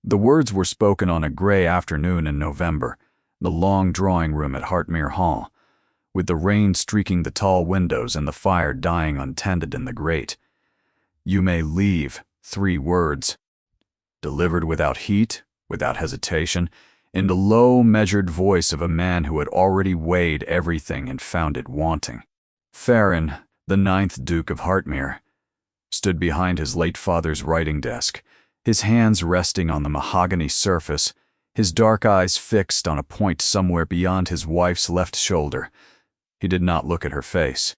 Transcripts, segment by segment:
The words were spoken on a gray afternoon in November, the long drawing room at Hartmere Hall, with the rain streaking the tall windows and the fire dying untended in the grate. "You may leave," 3 words, delivered without heat, without hesitation, in the low, measured voice of a man who had already weighed everything and found it wanting. Farron, the 9th Duke of Hartmere, stood behind his late father's writing desk, his hands resting on the mahogany surface, his dark eyes fixed on a point somewhere beyond his wife's left shoulder. He did not look at her face.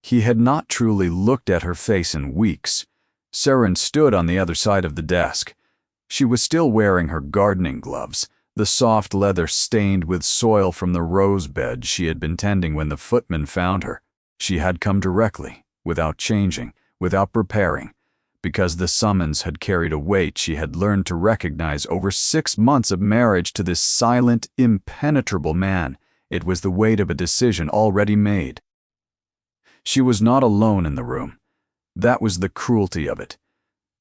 He had not truly looked at her face in weeks. Saren stood on the other side of the desk. She was still wearing her gardening gloves, the soft leather stained with soil from the rose bed she had been tending when the footman found her. She had come directly, without changing, without preparing, because the summons had carried a weight she had learned to recognize over 6 months of marriage to this silent, impenetrable man. It was the weight of a decision already made. She was not alone in the room. That was the cruelty of it.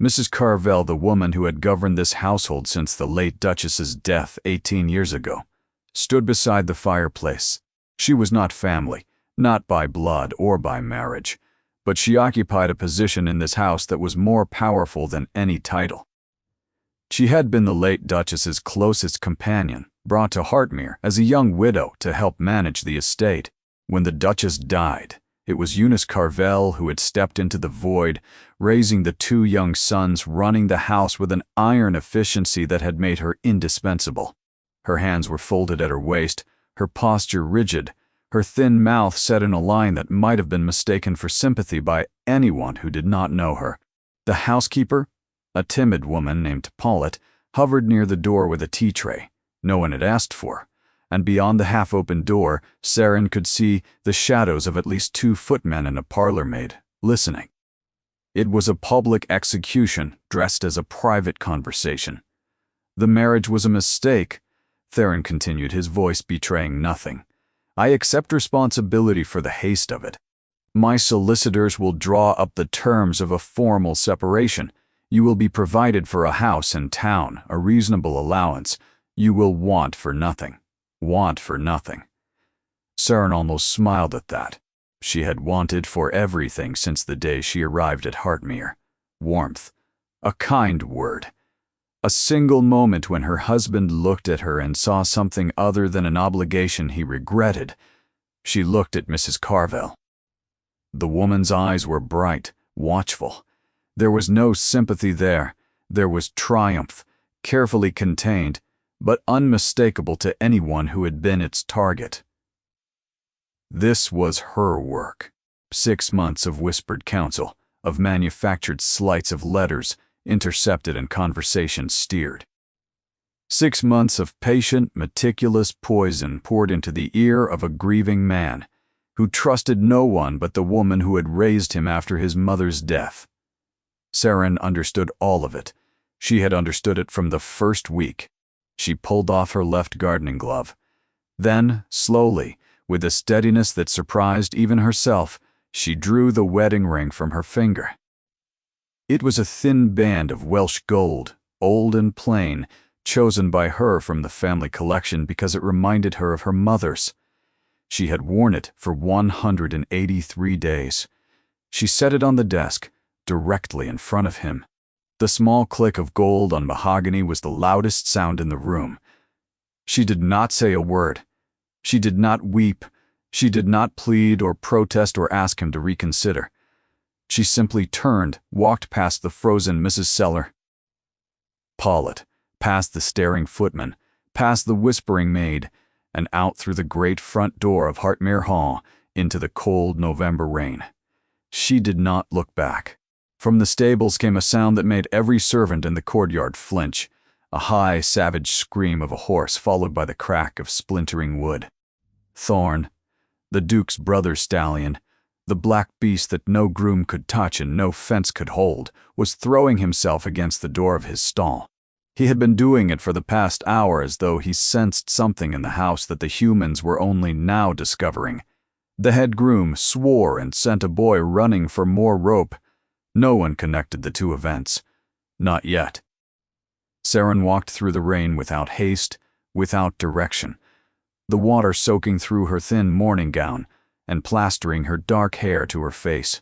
Mrs. Carvel, the woman who had governed this household since the late Duchess's death 18 years ago, stood beside the fireplace. She was not family, not by blood or by marriage, but she occupied a position in this house that was more powerful than any title. She had been the late Duchess's closest companion, brought to Hartmere as a young widow to help manage the estate. When the Duchess died, it was Eunice Carvel who had stepped into the void, raising the 2 young sons, running the house with an iron efficiency that had made her indispensable. Her hands were folded at her waist, her posture rigid, her thin mouth set in a line that might have been mistaken for sympathy by anyone who did not know her. The housekeeper, a timid woman named Paulette, hovered near the door with a tea tray no one had asked for, and beyond the half-open door, Saren could see the shadows of at least 2 footmen and a parlor maid, listening. It was a public execution dressed as a private conversation. The marriage was a mistake, Theron continued, his voice betraying nothing. I accept responsibility for the haste of it. My solicitors will draw up the terms of a formal separation. You will be provided for a house in town, a reasonable allowance. You will want for nothing. Want for nothing. Saren almost smiled at that. She had wanted for everything since the day she arrived at Hartmere. Warmth. A kind word. A single moment when her husband looked at her and saw something other than an obligation he regretted. She looked at Mrs. Carvel. The woman's eyes were bright, watchful. There was no sympathy there. There was triumph, carefully contained, but unmistakable to anyone who had been its target. This was her work. 6 months of whispered counsel, of manufactured sleights of letters, intercepted and conversation steered. 6 months of patient, meticulous poison poured into the ear of a grieving man who trusted no one but the woman who had raised him after his mother's death. Saren understood all of it. She had understood it from the first week. She pulled off her left gardening glove. Then, slowly, with a steadiness that surprised even herself, she drew the wedding ring from her finger. It was a thin band of Welsh gold, old and plain, chosen by her from the family collection because it reminded her of her mother's. She had worn it for 183 days. She set it on the desk, directly in front of him. The small click of gold on mahogany was the loudest sound in the room. She did not say a word. She did not weep. She did not plead or protest or ask him to reconsider. She simply turned, walked past the frozen Mrs. Seller, Paulette, past the staring footman, past the whispering maid, and out through the great front door of Hartmere Hall into the cold November rain. She did not look back. From the stables came a sound that made every servant in the courtyard flinch, a high, savage scream of a horse followed by the crack of splintering wood. Thorn, the Duke's brother stallion, the black beast that no groom could touch and no fence could hold, was throwing himself against the door of his stall. He had been doing it for the past hour as though he sensed something in the house that the humans were only now discovering. The head groom swore and sent a boy running for more rope. No one connected the two events. Not yet. Saren walked through the rain without haste, without direction, the water soaking through her thin morning gown and plastering her dark hair to her face.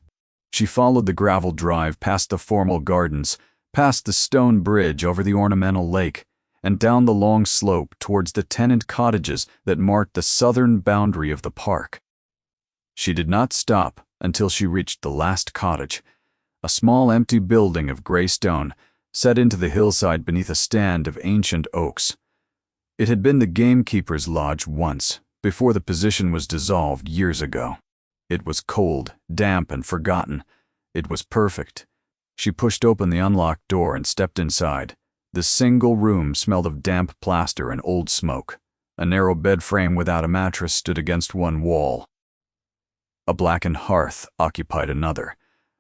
She followed the gravel drive past the formal gardens, past the stone bridge over the ornamental lake, and down the long slope towards the tenant cottages that marked the southern boundary of the park. She did not stop until she reached the last cottage, a small empty building of gray stone set into the hillside beneath a stand of ancient oaks. It had been the gamekeeper's lodge once, before the position was dissolved years ago. It was cold, damp, and forgotten. It was perfect. She pushed open the unlocked door and stepped inside. The single room smelled of damp plaster and old smoke. A narrow bed frame without a mattress stood against one wall. A blackened hearth occupied another.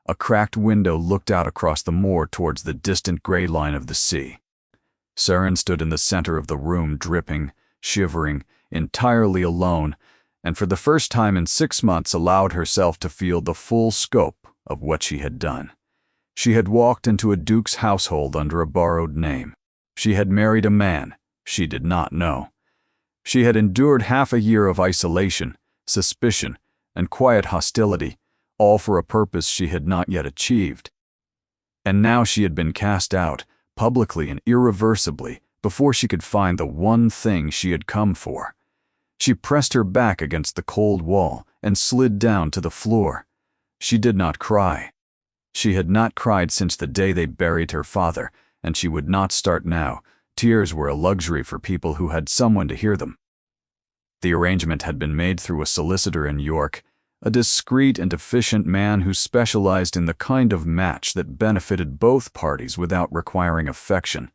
A cracked window looked out across the moor towards the distant gray line of the sea. Saren stood in the center of the room, dripping, shivering, entirely alone, and for the first time in 6 months allowed herself to feel the full scope of what she had done. She had walked into a duke's household under a borrowed name. She had married a man she did not know. She had endured half a year of isolation, suspicion, and quiet hostility, all for a purpose she had not yet achieved. And now she had been cast out, publicly and irreversibly, before she could find the one thing she had come for. She pressed her back against the cold wall and slid down to the floor. She did not cry. She had not cried since the day they buried her father, and she would not start now. Tears were a luxury for people who had someone to hear them. The arrangement had been made through a solicitor in York, a discreet and efficient man who specialized in the kind of match that benefited both parties without requiring affection.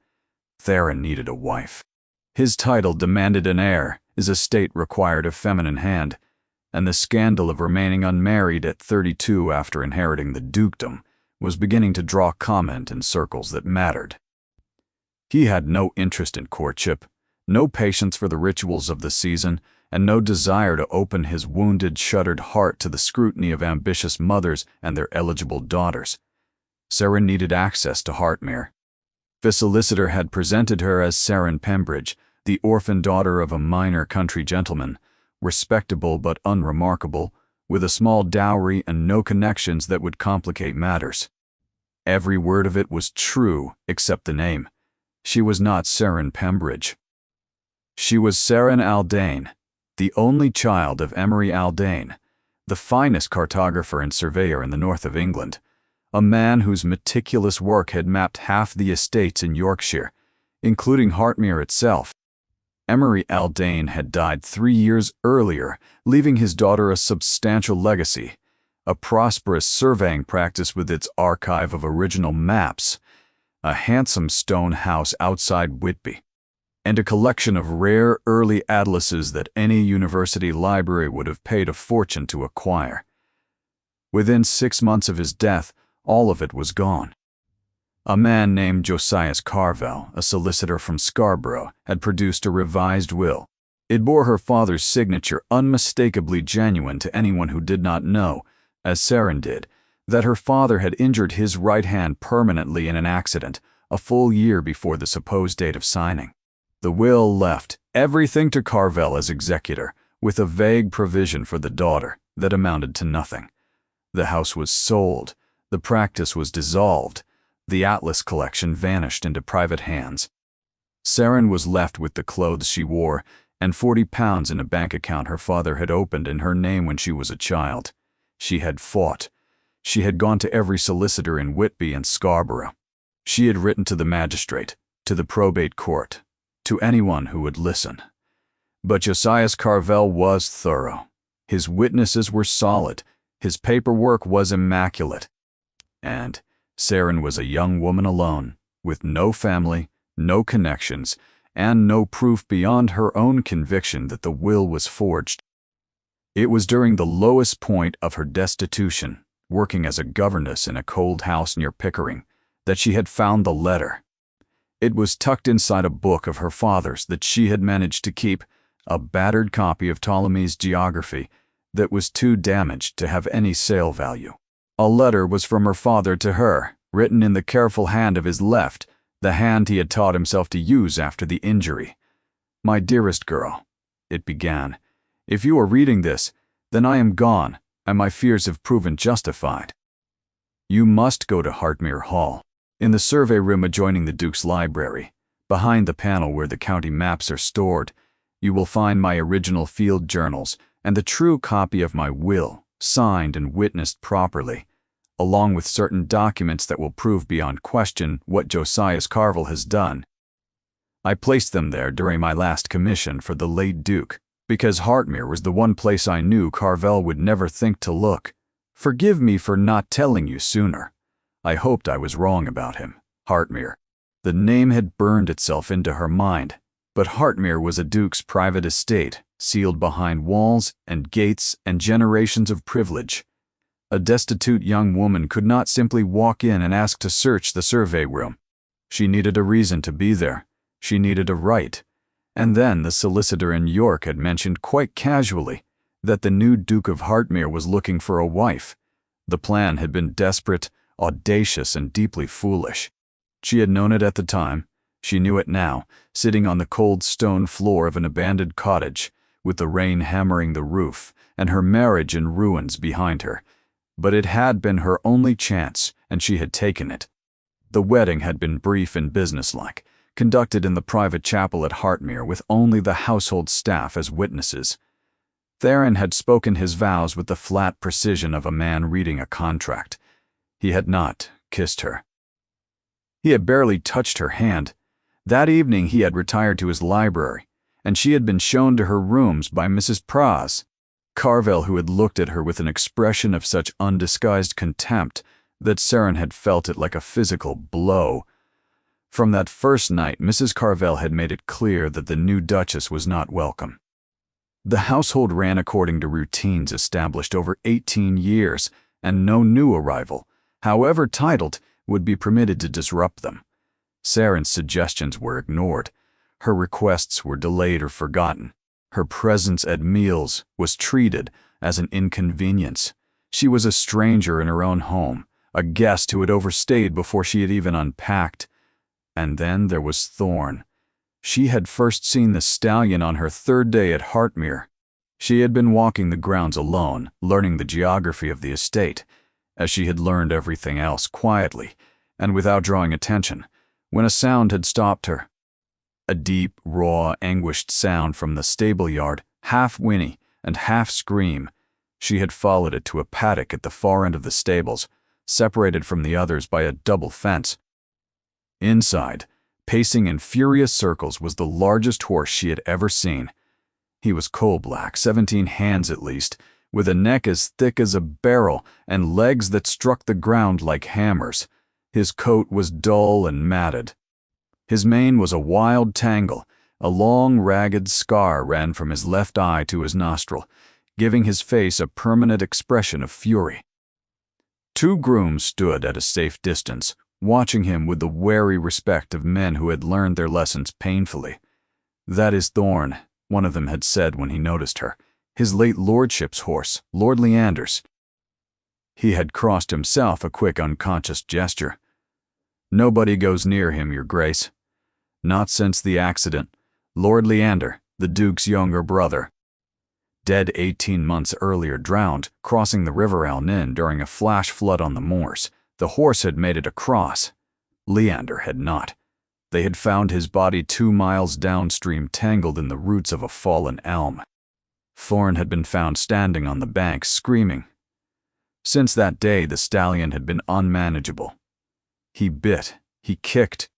Theron needed a wife. His title demanded an heir, his estate required a feminine hand, and the scandal of remaining unmarried at 32 after inheriting the dukedom was beginning to draw comment in circles that mattered. He had no interest in courtship, no patience for the rituals of the season, and no desire to open his wounded, shuttered heart to the scrutiny of ambitious mothers and their eligible daughters. Saren needed access to Hartmere. The solicitor had presented her as Saren Pembridge, the orphan daughter of a minor country gentleman, respectable but unremarkable, with a small dowry and no connections that would complicate matters. Every word of it was true except the name. She was not Saren Pembridge. She was Saren Aldane, the only child of Emery Aldane, the finest cartographer and surveyor in the north of England, a man whose meticulous work had mapped half the estates in Yorkshire, including Hartmere itself. Emery Aldane had died 3 years earlier, leaving his daughter a substantial legacy, a prosperous surveying practice with its archive of original maps, a handsome stone house outside Whitby, and a collection of rare early atlases that any university library would have paid a fortune to acquire. Within 6 months of his death, all of it was gone. A man named Josias Carvel, a solicitor from Scarborough, had produced a revised will. It bore her father's signature, unmistakably genuine to anyone who did not know, as Saren did, that her father had injured his right hand permanently in an accident, a full year before the supposed date of signing. The will left everything to Carvel as executor, with a vague provision for the daughter that amounted to nothing. The house was sold, the practice was dissolved, the Atlas collection vanished into private hands. Saren was left with the clothes she wore and £40 in a bank account her father had opened in her name when she was a child. She had fought. She had gone to every solicitor in Whitby and Scarborough. She had written to the magistrate, to the probate court, to anyone who would listen. But Josias Carvel was thorough. His witnesses were solid. His paperwork was immaculate. And Saren was a young woman alone, with no family, no connections, and no proof beyond her own conviction that the will was forged. It was during the lowest point of her destitution, working as a governess in a cold house near Pickering, that she had found the letter. It was tucked inside a book of her father's that she had managed to keep, a battered copy of Ptolemy's geography that was too damaged to have any sale value. A letter was from her father to her, written in the careful hand of his left, the hand he had taught himself to use after the injury. "My dearest girl," it began, "if you are reading this, then I am gone, and my fears have proven justified. You must go to Hartmere Hall, in the survey room adjoining the Duke's library. Behind the panel where the county maps are stored, you will find my original field journals and the true copy of my will, signed and witnessed properly, along with certain documents that will prove beyond question what Josias Carville has done. I placed them there during my last commission for the late Duke, because Hartmere was the one place I knew Carville would never think to look. Forgive me for not telling you sooner. I hoped I was wrong about him. Hartmere." The name had burned itself into her mind, but Hartmere was a duke's private estate, sealed behind walls and gates and generations of privilege. A destitute young woman could not simply walk in and ask to search the survey room. She needed a reason to be there. She needed a right. And then the solicitor in York had mentioned quite casually that the new Duke of Hartmere was looking for a wife. The plan had been desperate, audacious, and deeply foolish. She had known it at the time. She knew it now, sitting on the cold stone floor of an abandoned cottage, with the rain hammering the roof and her marriage in ruins behind her. But it had been her only chance, and she had taken it. The wedding had been brief and businesslike, conducted in the private chapel at Hartmere with only the household staff as witnesses. Theron had spoken his vows with the flat precision of a man reading a contract. He had not kissed her. He had barely touched her hand. That evening he had retired to his library, and she had been shown to her rooms by Mrs. Praz. Carville, who had looked at her with an expression of such undisguised contempt that Saren had felt it like a physical blow. From that first night, Mrs. Carville had made it clear that the new Duchess was not welcome. The household ran according to routines established over 18 years, and no new arrival, however titled, would be permitted to disrupt them. Saren's suggestions were ignored. Her requests were delayed or forgotten. Her presence at meals was treated as an inconvenience. She was a stranger in her own home, a guest who had overstayed before she had even unpacked. And then there was Thorne. She had first seen the stallion on her third day at Hartmere. She had been walking the grounds alone, learning the geography of the estate, as she had learned everything else quietly and without drawing attention, when a sound had stopped her. A deep, raw, anguished sound from the stable yard, half whinny and half scream. She had followed it to a paddock at the far end of the stables, separated from the others by a double fence. Inside, pacing in furious circles, was the largest horse she had ever seen. He was coal-black, 17 hands at least, with a neck as thick as a barrel and legs that struck the ground like hammers. His coat was dull and matted. His mane was a wild tangle. A long, ragged scar ran from his left eye to his nostril, giving his face a permanent expression of fury. 2 grooms stood at a safe distance, watching him with the wary respect of men who had learned their lessons painfully. "That is Thorne," one of them had said when he noticed her. "His late lordship's horse, Lord Leander's." He had crossed himself, a quick unconscious gesture. "Nobody goes near him, your grace. Not since the accident. Lord Leander, the Duke's younger brother. Dead 18 months earlier, drowned, crossing the River Alnin during a flash flood on the moors. The horse had made it across. Leander had not. They had found his body 2 miles downstream, tangled in the roots of a fallen elm. Thorne had been found standing on the bank, screaming. Since that day, the stallion had been unmanageable. He bit, he kicked.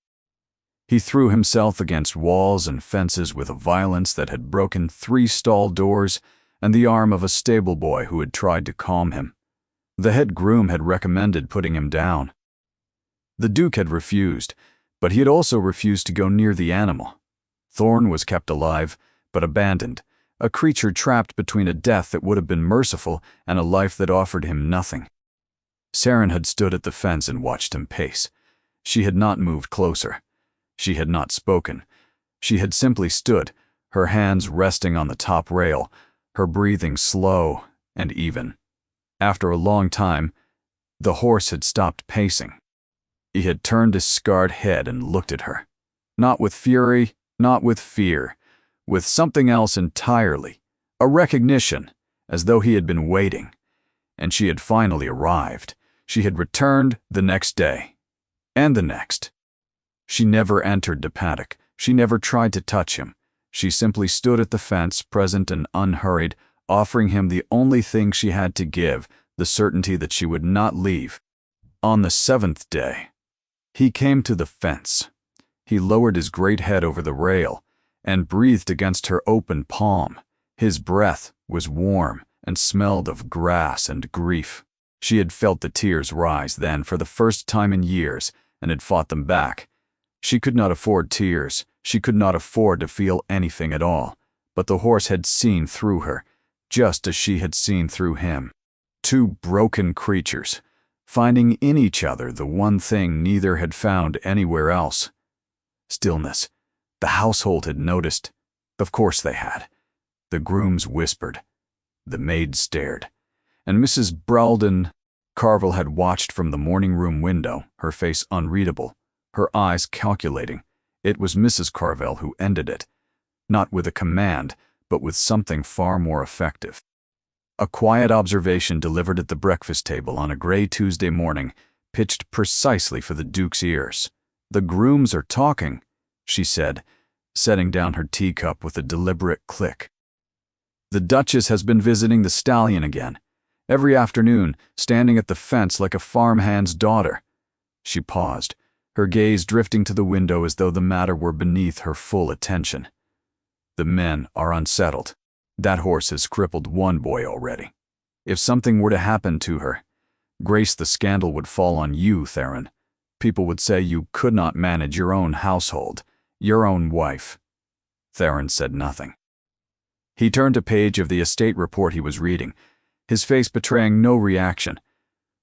He threw himself against walls and fences with a violence that had broken 3 stall doors and the arm of a stable boy who had tried to calm him. The head groom had recommended putting him down. The Duke had refused, but he had also refused to go near the animal. Thorne was kept alive, but abandoned, a creature trapped between a death that would have been merciful and a life that offered him nothing. Saren had stood at the fence and watched him pace. She had not moved closer. She had not spoken. She had simply stood, her hands resting on the top rail, her breathing slow and even. After a long time, the horse had stopped pacing. He had turned his scarred head and looked at her. Not with fury, not with fear, with something else entirely. A recognition, as though he had been waiting. And she had finally arrived. She had returned the next day. And the next. She never entered the paddock. She never tried to touch him. She simply stood at the fence, present and unhurried, offering him the only thing she had to give, the certainty that she would not leave. On the 7th day, he came to the fence. He lowered his great head over the rail and breathed against her open palm. His breath was warm and smelled of grass and grief. She had felt the tears rise then for the first time in years and had fought them back. She could not afford tears. She could not afford to feel anything at all. But the horse had seen through her, just as she had seen through him. Two broken creatures, finding in each other the one thing neither had found anywhere else. Stillness. The household had noticed. Of course they had. The grooms whispered. The maids stared. And Mrs. Bralden Carville had watched from the morning room window, her face unreadable, her eyes calculating. It was Mrs. Carville who ended it, not with a command, but with something far more effective. A quiet observation delivered at the breakfast table on a gray Tuesday morning, pitched precisely for the Duke's ears. "The grooms are talking," she said, setting down her teacup with a deliberate click. "The Duchess has been visiting the stallion again. Every afternoon, standing at the fence like a farmhand's daughter." She paused, her gaze drifting to the window as though the matter were beneath her full attention. "The men are unsettled. That horse has crippled one boy already. If something were to happen to her, Grace, the scandal would fall on you, Theron. People would say you could not manage your own household, your own wife." Theron said nothing. He turned a page of the estate report he was reading, his face betraying no reaction.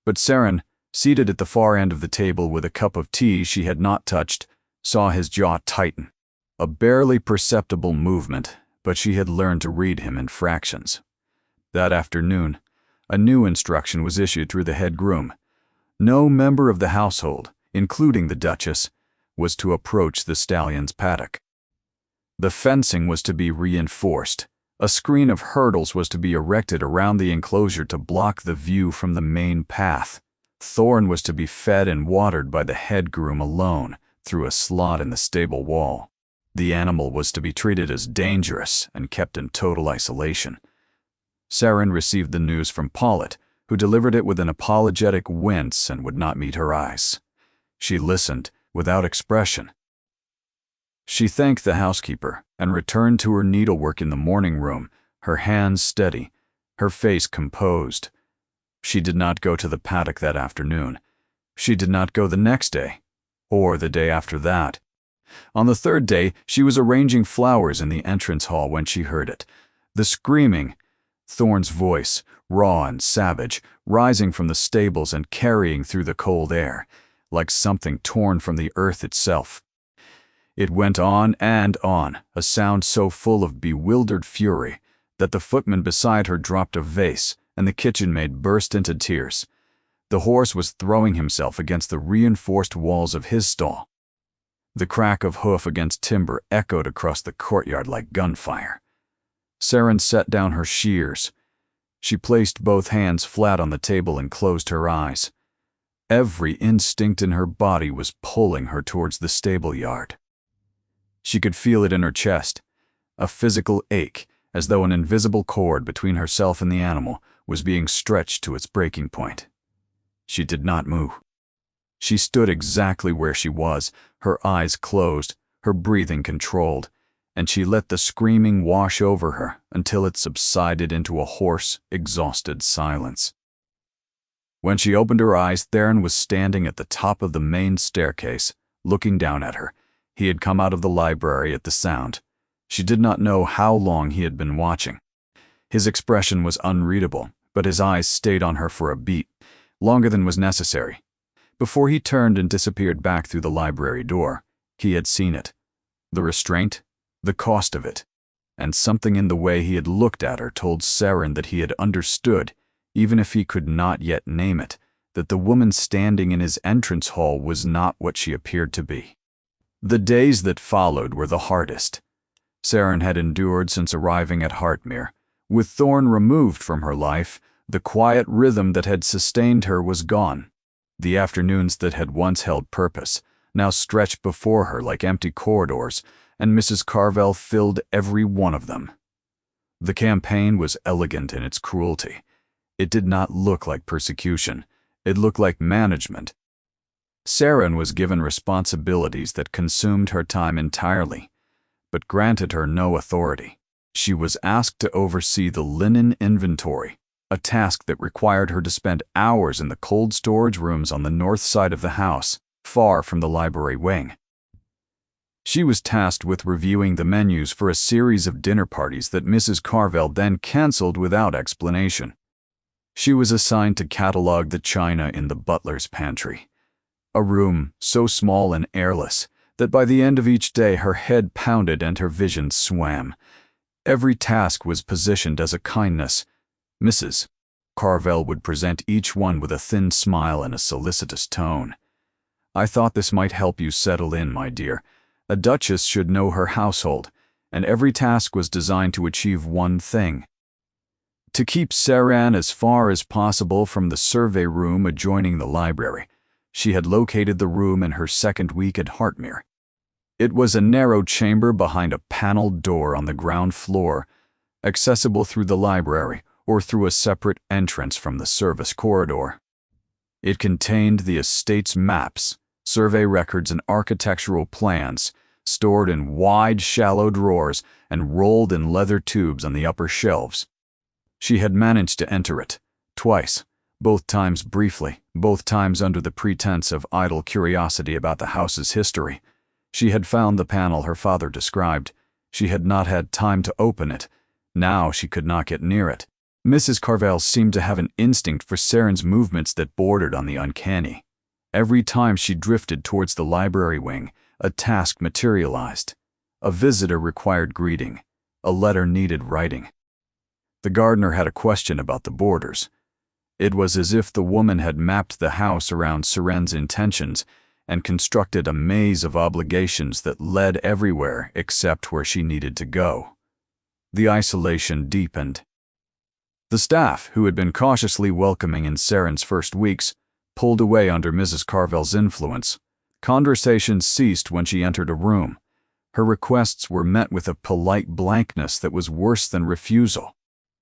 But Saren, seated at the far end of the table with a cup of tea she had not touched, saw his jaw tighten. A barely perceptible movement, but she had learned to read him in fractions. That afternoon, a new instruction was issued through the head groom. No member of the household, including the Duchess, was to approach the stallion's paddock. The fencing was to be reinforced. A screen of hurdles was to be erected around the enclosure to block the view from the main path. Thorn was to be fed and watered by the head groom alone through a slot in the stable wall. The animal was to be treated as dangerous and kept in total isolation. Saren received the news from Pollitt, who delivered it with an apologetic wince and would not meet her eyes. She listened without expression. She thanked the housekeeper and returned to her needlework in the morning room, her hands steady, her face composed. She did not go to the paddock that afternoon. She did not go the next day, or the day after that. On the 3rd day, she was arranging flowers in the entrance hall when she heard it. The screaming, Thorn's voice, raw and savage, rising from the stables and carrying through the cold air, like something torn from the earth itself. It went on and on, a sound so full of bewildered fury that the footman beside her dropped a vase and the kitchen maid burst into tears. The horse was throwing himself against the reinforced walls of his stall. The crack of hoof against timber echoed across the courtyard like gunfire. Saren set down her shears. She placed both hands flat on the table and closed her eyes. Every instinct in her body was pulling her towards the stable yard. She could feel it in her chest, a physical ache, as though an invisible cord between herself and the animal was being stretched to its breaking point. She did not move. She stood exactly where she was, her eyes closed, her breathing controlled, and she let the screaming wash over her until it subsided into a hoarse, exhausted silence. When she opened her eyes, Theron was standing at the top of the main staircase, looking down at her. He had come out of the library at the sound. She did not know how long he had been watching. His expression was unreadable, but his eyes stayed on her for a beat, longer than was necessary. Before he turned and disappeared back through the library door, he had seen it. The restraint, the cost of it, and something in the way he had looked at her told Saren that he had understood, even if he could not yet name it, that the woman standing in his entrance hall was not what she appeared to be. The days that followed were the hardest Saren had endured since arriving at Hartmere. With Thorn removed from her life, the quiet rhythm that had sustained her was gone. The afternoons that had once held purpose now stretched before her like empty corridors, and Mrs. Carvel filled every one of them. The campaign was elegant in its cruelty. It did not look like persecution. It looked like management. Saren was given responsibilities that consumed her time entirely, but granted her no authority. She was asked to oversee the linen inventory, a task that required her to spend hours in the cold storage rooms on the north side of the house, far from the library wing. She was tasked with reviewing the menus for a series of dinner parties that Mrs. Carvel then canceled without explanation. She was assigned to catalog the china in the butler's pantry, a room so small and airless that by the end of each day her head pounded and her vision swam. Every task was positioned as a kindness. Mrs. Carvel would present each one with a thin smile and a solicitous tone. "I thought this might help you settle in, my dear. A duchess should know her household, and every task was designed to achieve one thing: to keep Saren as far as possible from the survey room adjoining the library. She had located the room in her second week at Hartmere. It was a narrow chamber behind a paneled door on the ground floor, accessible through the library or through a separate entrance from the service corridor. It contained the estate's maps, survey records, and architectural plans, stored in wide, shallow drawers and rolled in leather tubes on the upper shelves. She had managed to enter it, twice, both times briefly, both times under the pretense of idle curiosity about the house's history. She had found the panel her father described. She had not had time to open it. Now she could not get near it. Mrs. Carvel seemed to have an instinct for Saren's movements that bordered on the uncanny. Every time she drifted towards the library wing, a task materialized. A visitor required greeting. A letter needed writing. The gardener had a question about the borders. It was as if the woman had mapped the house around Saren's intentions and constructed a maze of obligations that led everywhere except where she needed to go. The isolation deepened. The staff, who had been cautiously welcoming in Saren's first weeks, pulled away under Mrs. Carvel's influence. Conversations ceased when she entered a room. Her requests were met with a polite blankness that was worse than refusal.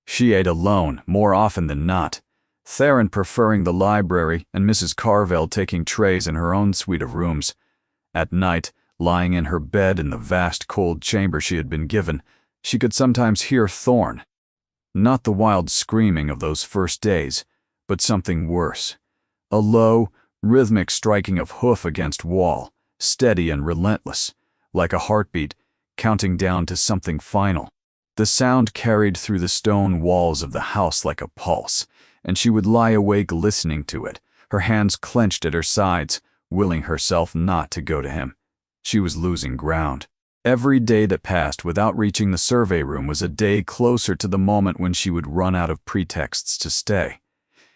She ate alone, more often than not, Theron preferring the library and Mrs. Carvel taking trays in her own suite of rooms. At night, lying in her bed in the vast cold chamber she had been given, she could sometimes hear Thorn. Not the wild screaming of those first days, but something worse. A low, rhythmic striking of hoof against wall, steady and relentless, like a heartbeat, counting down to something final. The sound carried through the stone walls of the house like a pulse, and she would lie awake listening to it, her hands clenched at her sides, willing herself not to go to him. She was losing ground. Every day that passed without reaching the survey room was a day closer to the moment when she would run out of pretexts to stay.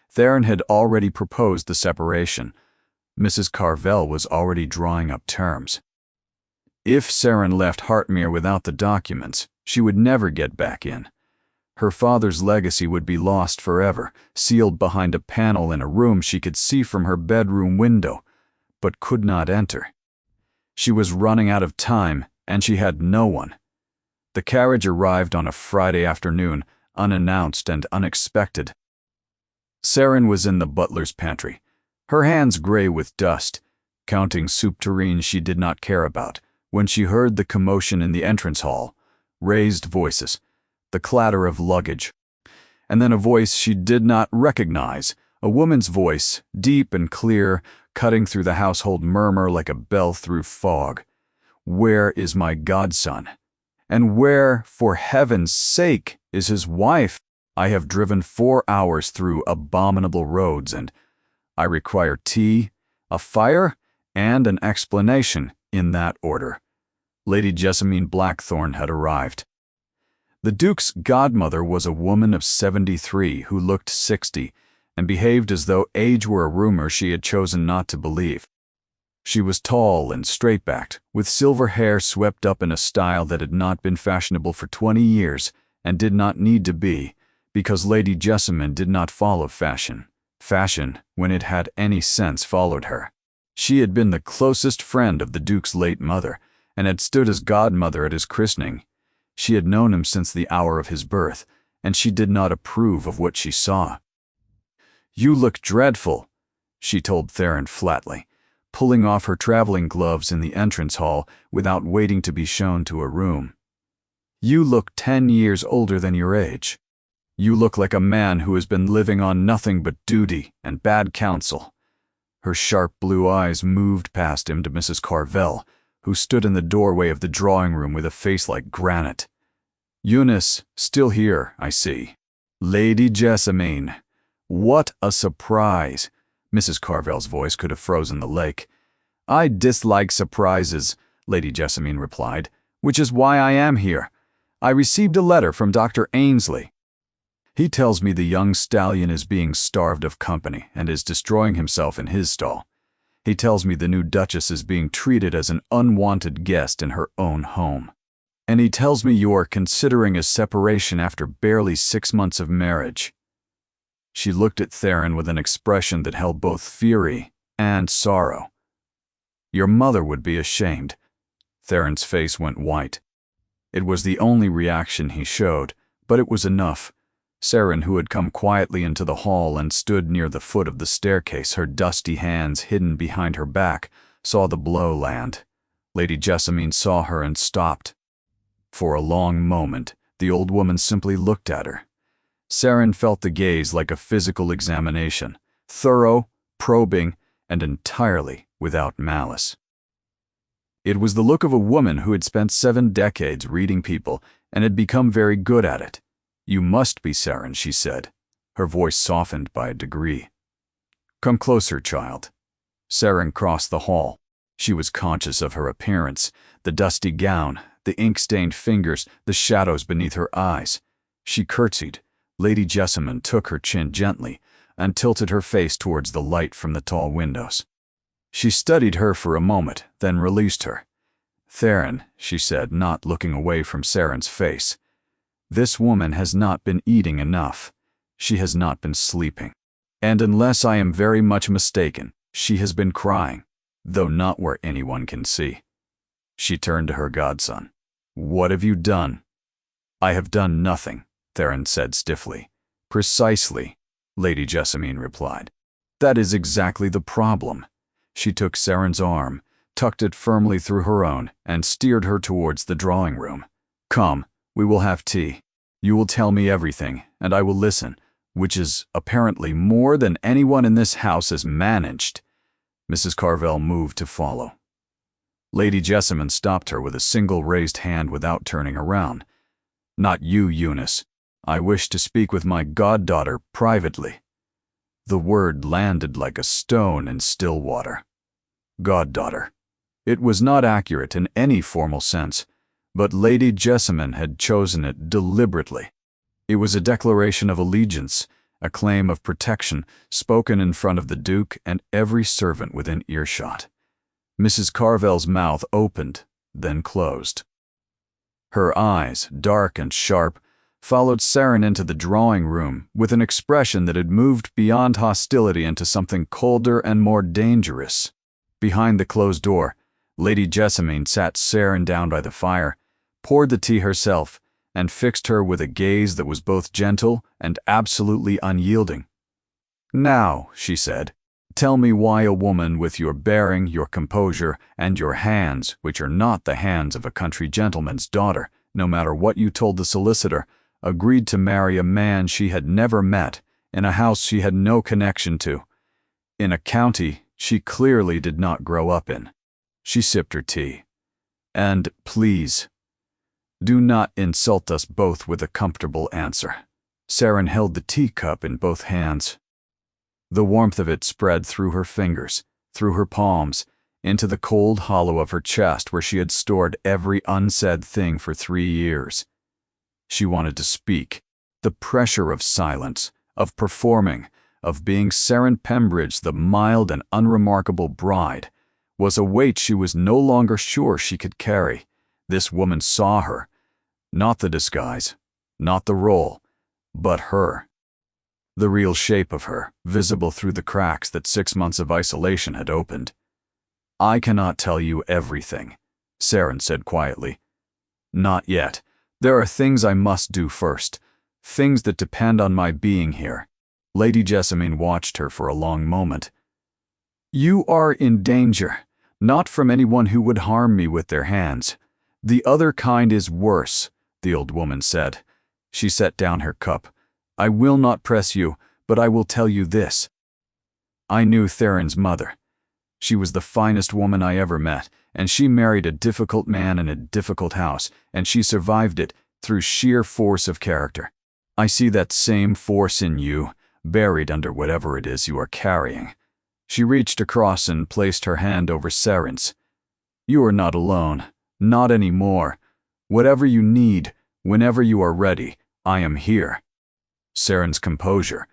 Theron had already proposed the separation. Mrs. Carvel was already drawing up terms. If Saren left Hartmere without the documents, she would never get back in. Her father's legacy would be lost forever, sealed behind a panel in a room she could see from her bedroom window, but could not enter. She was running out of time, and she had no one. The carriage arrived on a Friday afternoon, unannounced and unexpected. Saren was in the butler's pantry, her hands gray with dust, counting soup tureens she did not care about, when she heard the commotion in the entrance hall, raised voices, the clatter of luggage, and then a voice she did not recognize, a woman's voice, deep and clear, cutting through the household murmur like a bell through fog. "Where is my godson? And where, for heaven's sake, is his wife? I have driven 4 hours through abominable roads, and I require tea, a fire, and an explanation, in that order." Lady Jessamine Blackthorne had arrived. The Duke's godmother was a woman of 73 who looked 60, and behaved as though age were a rumor she had chosen not to believe. She was tall and straight-backed, with silver hair swept up in a style that had not been fashionable for 20 years and did not need to be, because Lady Jessamine did not follow fashion. Fashion, when it had any sense, followed her. She had been the closest friend of the Duke's late mother, and had stood as godmother at his christening. She had known him since the hour of his birth, and she did not approve of what she saw. "You look dreadful," she told Theron flatly, pulling off her traveling gloves in the entrance hall without waiting to be shown to a room. "You look 10 years older than your age. You look like a man who has been living on nothing but duty and bad counsel." Her sharp blue eyes moved past him to Mrs. Carvel, who stood in the doorway of the drawing room with a face like granite. "Eunice, still here, I see. Lady Jessamine. What a surprise!" Mrs. Carvel's voice could have frozen the lake. "I dislike surprises," Lady Jessamine replied, "which is why I am here. I received a letter from Dr. Ainsley. He tells me the young stallion is being starved of company and is destroying himself in his stall. He tells me the new Duchess is being treated as an unwanted guest in her own home. And he tells me you are considering a separation after barely 6 months of marriage." She looked at Theron with an expression that held both fury and sorrow. "Your mother would be ashamed." Theron's face went white. It was the only reaction he showed, but it was enough. Saren, who had come quietly into the hall and stood near the foot of the staircase, her dusty hands hidden behind her back, saw the blow land. Lady Jessamine saw her and stopped. For a long moment, the old woman simply looked at her. Saren felt the gaze like a physical examination, thorough, probing, and entirely without malice. It was the look of a woman who had spent 7 decades reading people and had become very good at it. "You must be Saren," she said, her voice softened by a degree. "Come closer, child." Saren crossed the hall. She was conscious of her appearance, the dusty gown, the ink-stained fingers, the shadows beneath her eyes. She curtsied. Lady Jessamine took her chin gently and tilted her face towards the light from the tall windows. She studied her for a moment, then released her. "Theron," she said, not looking away from Saren's face, "this woman has not been eating enough. She has not been sleeping. And unless I am very much mistaken, she has been crying, though not where anyone can see." She turned to her godson. "What have you done?" "I have done nothing," Theron said stiffly. "Precisely," Lady Jessamine replied. "That is exactly the problem." She took Saren's arm, tucked it firmly through her own, and steered her towards the drawing room. "Come, we will have tea. You will tell me everything, and I will listen, which is apparently more than anyone in this house has managed." Mrs. Carvel moved to follow. Lady Jessamine stopped her with a single raised hand without turning around. "Not you, Eunice. I wish to speak with my goddaughter privately." The word landed like a stone in still water. Goddaughter. It was not accurate in any formal sense, but Lady Jessamine had chosen it deliberately. It was a declaration of allegiance, a claim of protection, spoken in front of the Duke and every servant within earshot. Mrs. Carvel's mouth opened, then closed. Her eyes, dark and sharp, followed Saren into the drawing room with an expression that had moved beyond hostility into something colder and more dangerous. Behind the closed door, Lady Jessamine sat Saren down by the fire, poured the tea herself, and fixed her with a gaze that was both gentle and absolutely unyielding. "Now," she said, "tell me why a woman with your bearing, your composure, and your hands, which are not the hands of a country gentleman's daughter, no matter what you told the solicitor, agreed to marry a man she had never met, in a house she had no connection to, in a county she clearly did not grow up in." She sipped her tea. "And please, do not insult us both with a comfortable answer." Saren held the teacup in both hands. The warmth of it spread through her fingers, through her palms, into the cold hollow of her chest where she had stored every unsaid thing for 3 years. She wanted to speak. The pressure of silence, of performing, of being Saren Pembridge, the mild and unremarkable bride, was a weight she was no longer sure she could carry. This woman saw her, not the disguise, not the role, but her. The real shape of her, visible through the cracks that 6 months of isolation had opened. "I cannot tell you everything," Saren said quietly. "Not yet. There are things I must do first, things that depend on my being here." Lady Jessamine watched her for a long moment. "You are in danger, not from anyone who would harm me with their hands. The other kind is worse," the old woman said. She set down her cup. "I will not press you, but I will tell you this. I knew Theron's mother. She was the finest woman I ever met, and she married a difficult man in a difficult house, and she survived it through sheer force of character. I see that same force in you, buried under whatever it is you are carrying." She reached across and placed her hand over Saren's. "You are not alone, not anymore. Whatever you need, whenever you are ready, I am here." Saren's composure,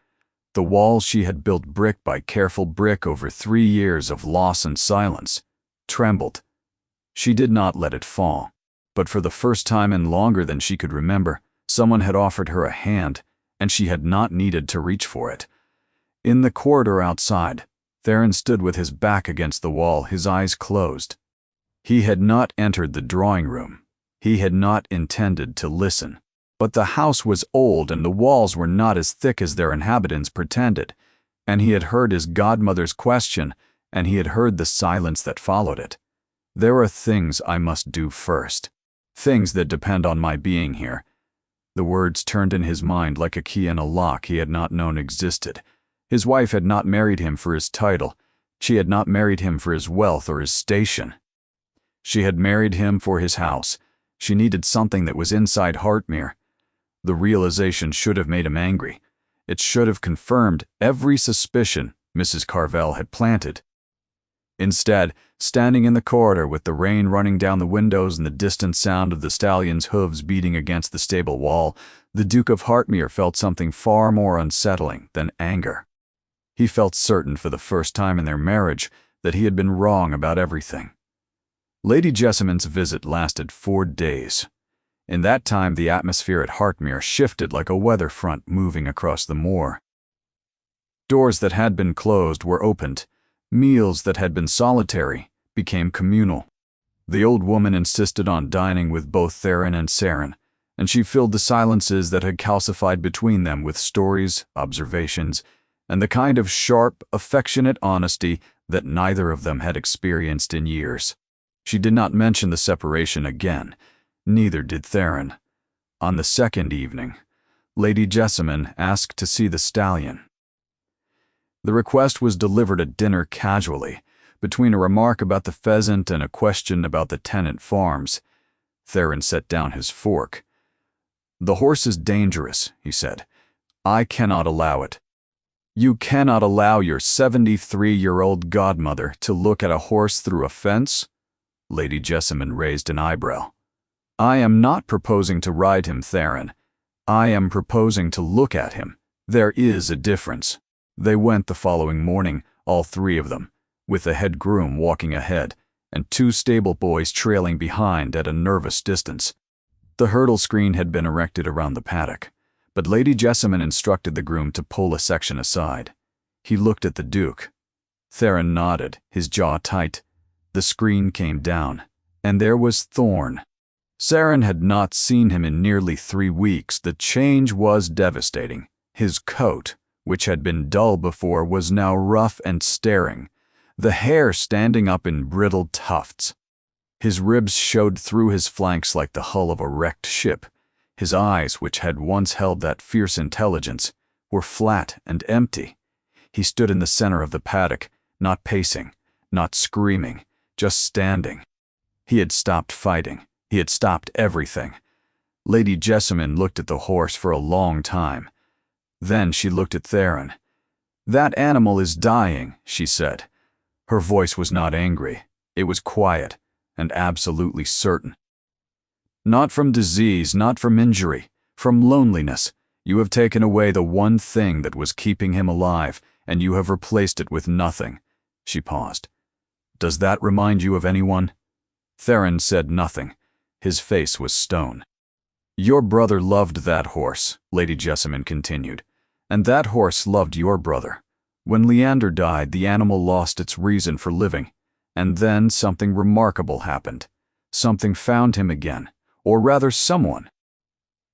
the wall she had built brick by careful brick over 3 years of loss and silence, trembled. She did not let it fall, but for the first time in longer than she could remember, someone had offered her a hand, and she had not needed to reach for it. In the corridor outside, Theron stood with his back against the wall, his eyes closed. He had not entered the drawing room. He had not intended to listen. But the house was old and the walls were not as thick as their inhabitants pretended, and he had heard his godmother's question, and he had heard the silence that followed it. "There are things I must do first. Things that depend on my being here." The words turned in his mind like a key in a lock he had not known existed. His wife had not married him for his title. She had not married him for his wealth or his station. She had married him for his house. She needed something that was inside Hartmere. The realization should have made him angry. It should have confirmed every suspicion Mrs. Carvel had planted. Instead, standing in the corridor with the rain running down the windows and the distant sound of the stallion's hooves beating against the stable wall, the Duke of Hartmere felt something far more unsettling than anger. He felt certain for the first time in their marriage that he had been wrong about everything. Lady Jessamine's visit lasted 4 days. In that time, the atmosphere at Hartmere shifted like a weather front moving across the moor. Doors that had been closed were opened. Meals that had been solitary became communal. The old woman insisted on dining with both Theron and Saren, and she filled the silences that had calcified between them with stories, observations, and the kind of sharp, affectionate honesty that neither of them had experienced in years. She did not mention the separation again. Neither did Theron. On the second evening, Lady Jessamine asked to see the stallion. The request was delivered at dinner casually, between a remark about the pheasant and a question about the tenant farms. Theron set down his fork. "The horse is dangerous," he said. "I cannot allow it." "You cannot allow your 73-year-old godmother to look at a horse through a fence?" Lady Jessamine raised an eyebrow. "I am not proposing to ride him, Theron. I am proposing to look at him. There is a difference." They went the following morning, all 3 of them, with the head groom walking ahead and 2 stable boys trailing behind at a nervous distance. The hurdle screen had been erected around the paddock, but Lady Jessamine instructed the groom to pull a section aside. He looked at the Duke. Theron nodded, his jaw tight. The screen came down, and there was Thorn. Saren had not seen him in nearly 3 weeks. The change was devastating. His coat, which had been dull before, was now rough and staring, the hair standing up in brittle tufts. His ribs showed through his flanks like the hull of a wrecked ship. His eyes, which had once held that fierce intelligence, were flat and empty. He stood in the center of the paddock, not pacing, not screaming, just standing. He had stopped fighting. He had stopped everything. Lady Jessamine looked at the horse for a long time. Then she looked at Theron. "That animal is dying," she said. Her voice was not angry. It was quiet and absolutely certain. "Not from disease, not from injury, from loneliness. You have taken away the one thing that was keeping him alive, and you have replaced it with nothing." She paused. "Does that remind you of anyone?" Theron said nothing. His face was stone. "Your brother loved that horse," Lady Jessamine continued, "and that horse loved your brother. When Leander died, the animal lost its reason for living, and then something remarkable happened. Something found him again, or rather someone."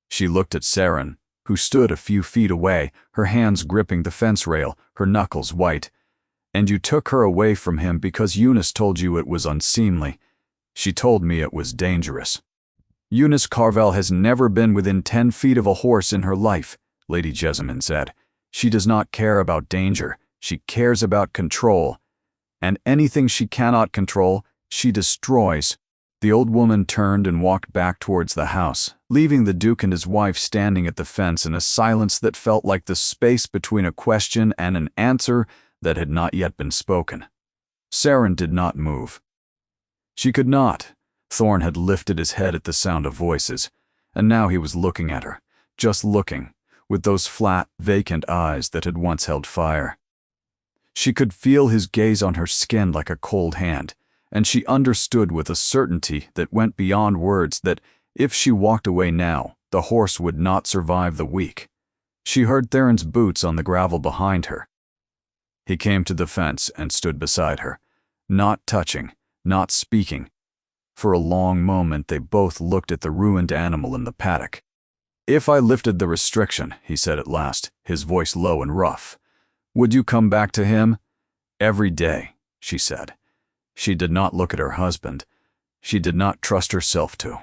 She looked at Saren, who stood a few feet away, her hands gripping the fence rail, her knuckles white. "And you took her away from him because Eunice told you it was unseemly. She told me it was dangerous." "Eunice Carvel has never been within 10 feet of a horse in her life," Lady Jessamine said. "She does not care about danger. She cares about control. And anything she cannot control, she destroys." The old woman turned and walked back towards the house, leaving the Duke and his wife standing at the fence in a silence that felt like the space between a question and an answer that had not yet been spoken. Saren did not move. She could not. Thorn had lifted his head at the sound of voices, and now he was looking at her, just looking, with those flat, vacant eyes that had once held fire. She could feel his gaze on her skin like a cold hand, and she understood with a certainty that went beyond words that if she walked away now, the horse would not survive the week. She heard Theron's boots on the gravel behind her. He came to the fence and stood beside her, not touching, not speaking. For a long moment they both looked at the ruined animal in the paddock. "If I lifted the restriction," he said at last, his voice low and rough, "would you come back to him?" "Every day," she said. She did not look at her husband. She did not trust herself to.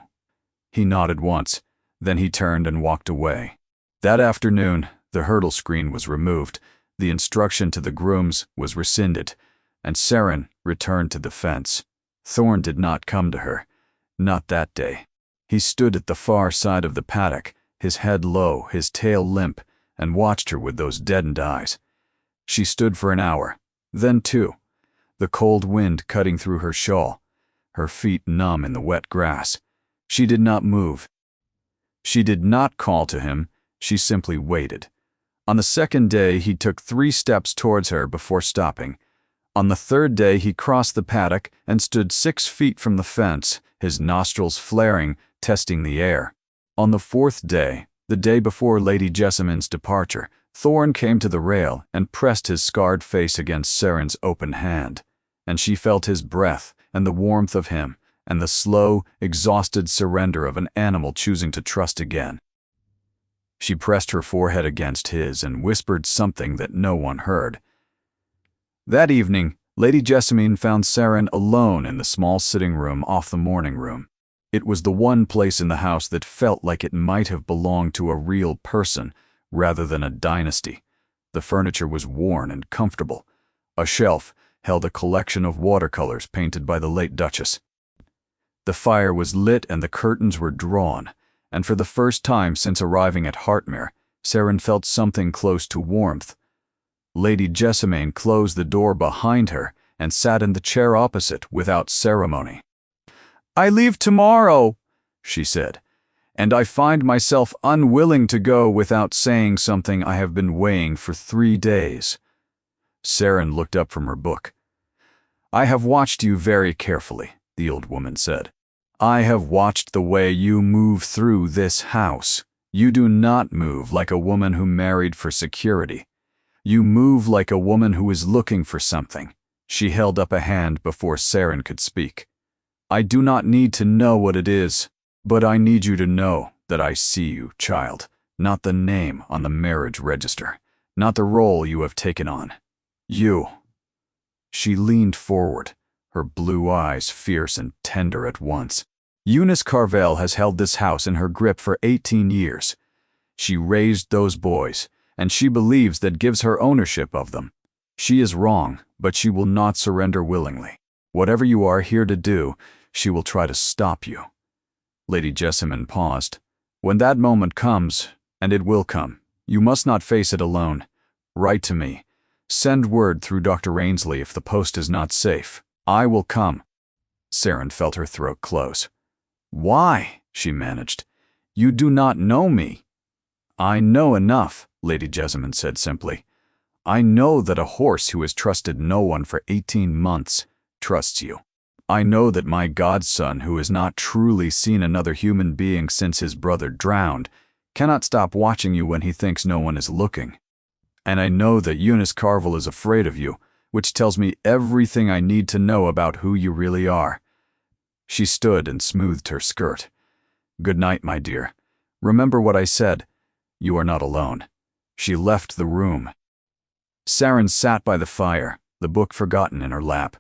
He nodded once, then he turned and walked away. That afternoon, the hurdle screen was removed, the instruction to the grooms was rescinded, and Saren returned to the fence. Thorn did not come to her, not that day. He stood at the far side of the paddock, his head low, his tail limp, and watched her with those deadened eyes. She stood for an hour, then 2, the cold wind cutting through her shawl, her feet numb in the wet grass. She did not move. She did not call to him, she simply waited. On the second day he took 3 steps towards her before stopping. On the third day he crossed the paddock and stood 6 feet from the fence, his nostrils flaring, testing the air. On the 4th day, the day before Lady Jessamine's departure, Thorn came to the rail and pressed his scarred face against Saren's open hand, and she felt his breath and the warmth of him and the slow, exhausted surrender of an animal choosing to trust again. She pressed her forehead against his and whispered something that no one heard. That evening, Lady Jessamine found Saren alone in the small sitting room off the morning room. It was the one place in the house that felt like it might have belonged to a real person rather than a dynasty. The furniture was worn and comfortable. A shelf held a collection of watercolors painted by the late Duchess. The fire was lit and the curtains were drawn, and for the first time since arriving at Hartmere, Saren felt something close to warmth. Lady Jessamine closed the door behind her and sat in the chair opposite without ceremony. "I leave tomorrow," she said, "and I find myself unwilling to go without saying something I have been weighing for 3 days. Saren looked up from her book. "I have watched you very carefully," the old woman said. "I have watched the way you move through this house. You do not move like a woman who married for security. You move like a woman who is looking for something." She held up a hand before Saren could speak. "I do not need to know what it is, but I need you to know that I see you, child, not the name on the marriage register, not the role you have taken on. You." She leaned forward, her blue eyes fierce and tender at once. "Eunice Carvel has held this house in her grip for 18 years. She raised those boys, and she believes that gives her ownership of them. She is wrong, but she will not surrender willingly. Whatever you are here to do, she will try to stop you." Lady Jessamine paused. "When that moment comes, and it will come, you must not face it alone. Write to me. Send word through Dr. Ainsley if the post is not safe. I will come." Saren felt her throat close. "Why?" she managed. "You do not know me." "I know enough," Lady Jessamine said simply. "I know that a horse who has trusted no one for 18 months trusts you. I know that my godson, who has not truly seen another human being since his brother drowned, cannot stop watching you when he thinks no one is looking. And I know that Eunice Carville is afraid of you, which tells me everything I need to know about who you really are." She stood and smoothed her skirt. "Good night, my dear. Remember what I said. You are not alone." She left the room. Saren sat by the fire, the book forgotten in her lap,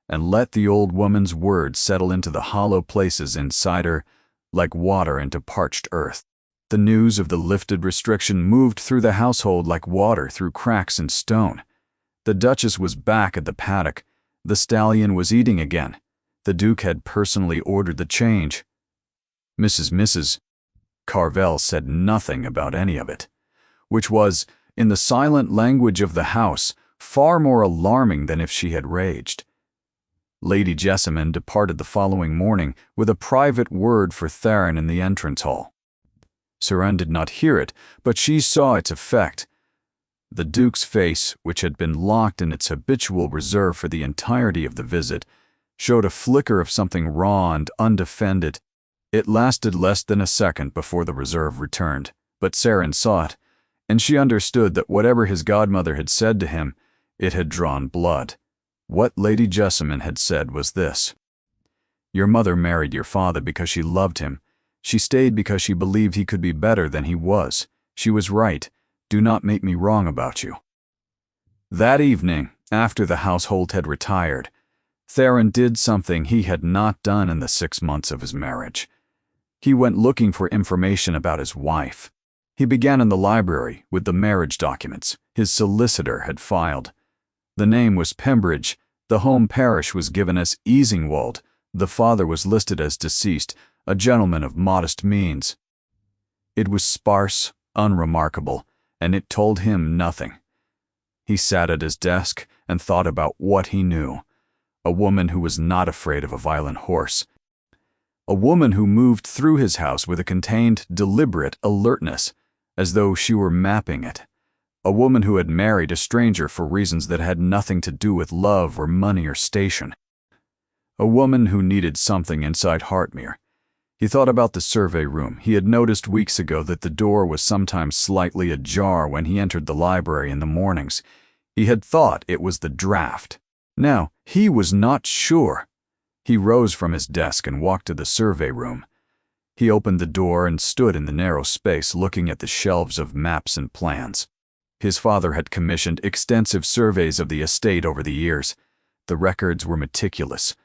and let the old woman's words settle into the hollow places inside her like water into parched earth. The news of the lifted restriction moved through the household like water through cracks in stone. The Duchess was back at the paddock. The stallion was eating again. The Duke had personally ordered the change. Mrs. Carville said nothing about any of it, which was, in the silent language of the house, far more alarming than if she had raged. Lady Jessamine departed the following morning with a private word for Theron in the entrance hall. Saren did not hear it, but she saw its effect. The Duke's face, which had been locked in its habitual reserve for the entirety of the visit, showed a flicker of something raw and undefended. It lasted less than a second before the reserve returned, but Saren saw it, and she understood that whatever his godmother had said to him, it had drawn blood. What Lady Jessamine had said was this: "Your mother married your father because she loved him. She stayed because she believed he could be better than he was. She was right. Do not make me wrong about you." That evening, after the household had retired, Theron did something he had not done in the 6 months of his marriage. He went looking for information about his wife. He began in the library with the marriage documents his solicitor had filed. The name was Pembridge, the home parish was given as Easingwold, the father was listed as deceased, a gentleman of modest means. It was sparse, unremarkable, and it told him nothing. He sat at his desk and thought about what he knew. A woman who was not afraid of a violent horse. A woman who moved through his house with a contained, deliberate alertness, as though she were mapping it. A woman who had married a stranger for reasons that had nothing to do with love or money or station. A woman who needed something inside Hartmere. He thought about the survey room. He had noticed weeks ago that the door was sometimes slightly ajar when he entered the library in the mornings. He had thought it was the draft. Now, he was not sure. He rose from his desk and walked to the survey room. He opened the door and stood in the narrow space looking at the shelves of maps and plans. His father had commissioned extensive surveys of the estate over the years. The records were meticulous.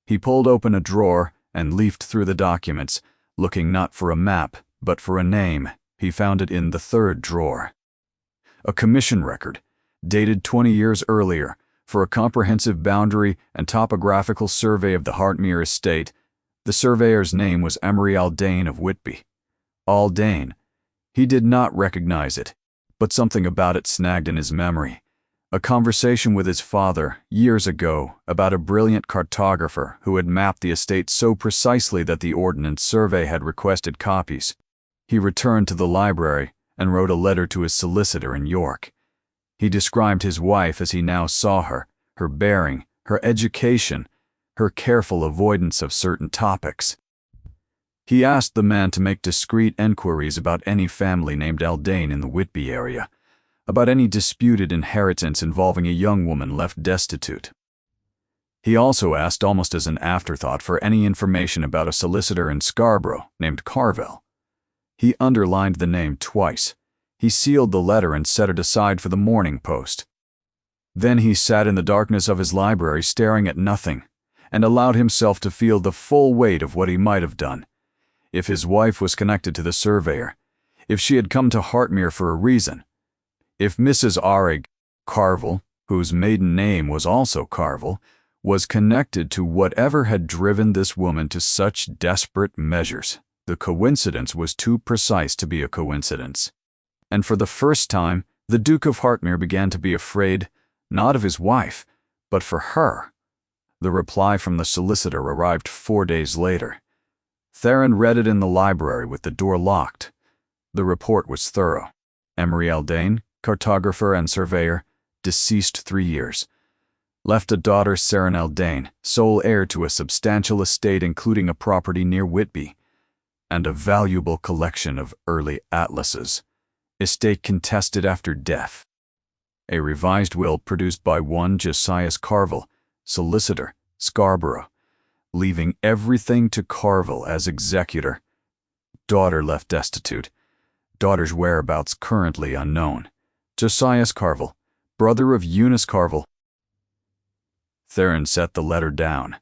He pulled open a drawer and leafed through the documents, looking not for a map, but for a name. He found it in the third drawer. A commission record, dated 20 years earlier, for a comprehensive boundary and topographical survey of the Hartmere estate. The surveyor's name was Emery Aldane of Whitby. Aldane. He did not recognize it, but something about it snagged in his memory. A conversation with his father, years ago, about a brilliant cartographer who had mapped the estate so precisely that the Ordnance Survey had requested copies. He returned to the library and wrote a letter to his solicitor in York. He described his wife as he now saw her bearing, her education, her careful avoidance of certain topics. He asked the man to make discreet enquiries about any family named Aldane in the Whitby area, about any disputed inheritance involving a young woman left destitute. He also asked, almost as an afterthought, for any information about a solicitor in Scarborough named Carville. He underlined the name twice. He sealed the letter and set it aside for the Morning Post. Then he sat in the darkness of his library staring at nothing, and allowed himself to feel the full weight of what he might have done. If his wife was connected to the surveyor, if she had come to Hartmere for a reason, if Mrs. Arig Carville, whose maiden name was also Carville, was connected to whatever had driven this woman to such desperate measures, the coincidence was too precise to be a coincidence. And for the first time, the Duke of Hartmere began to be afraid, not of his wife, but for her. The reply from the solicitor arrived 4 days later. Theron read it in the library with the door locked. The report was thorough. Emery Aldane, cartographer and surveyor, deceased 3 years. Left a daughter, Saren Aldane, sole heir to a substantial estate including a property near Whitby, and a valuable collection of early atlases. Estate contested after death. A revised will produced by one Josias Carville, solicitor, Scarborough, leaving everything to Carville as executor. Daughter left destitute. Daughter's whereabouts currently unknown. Josias Carville, brother of Eunice Carville. Theron set the letter down.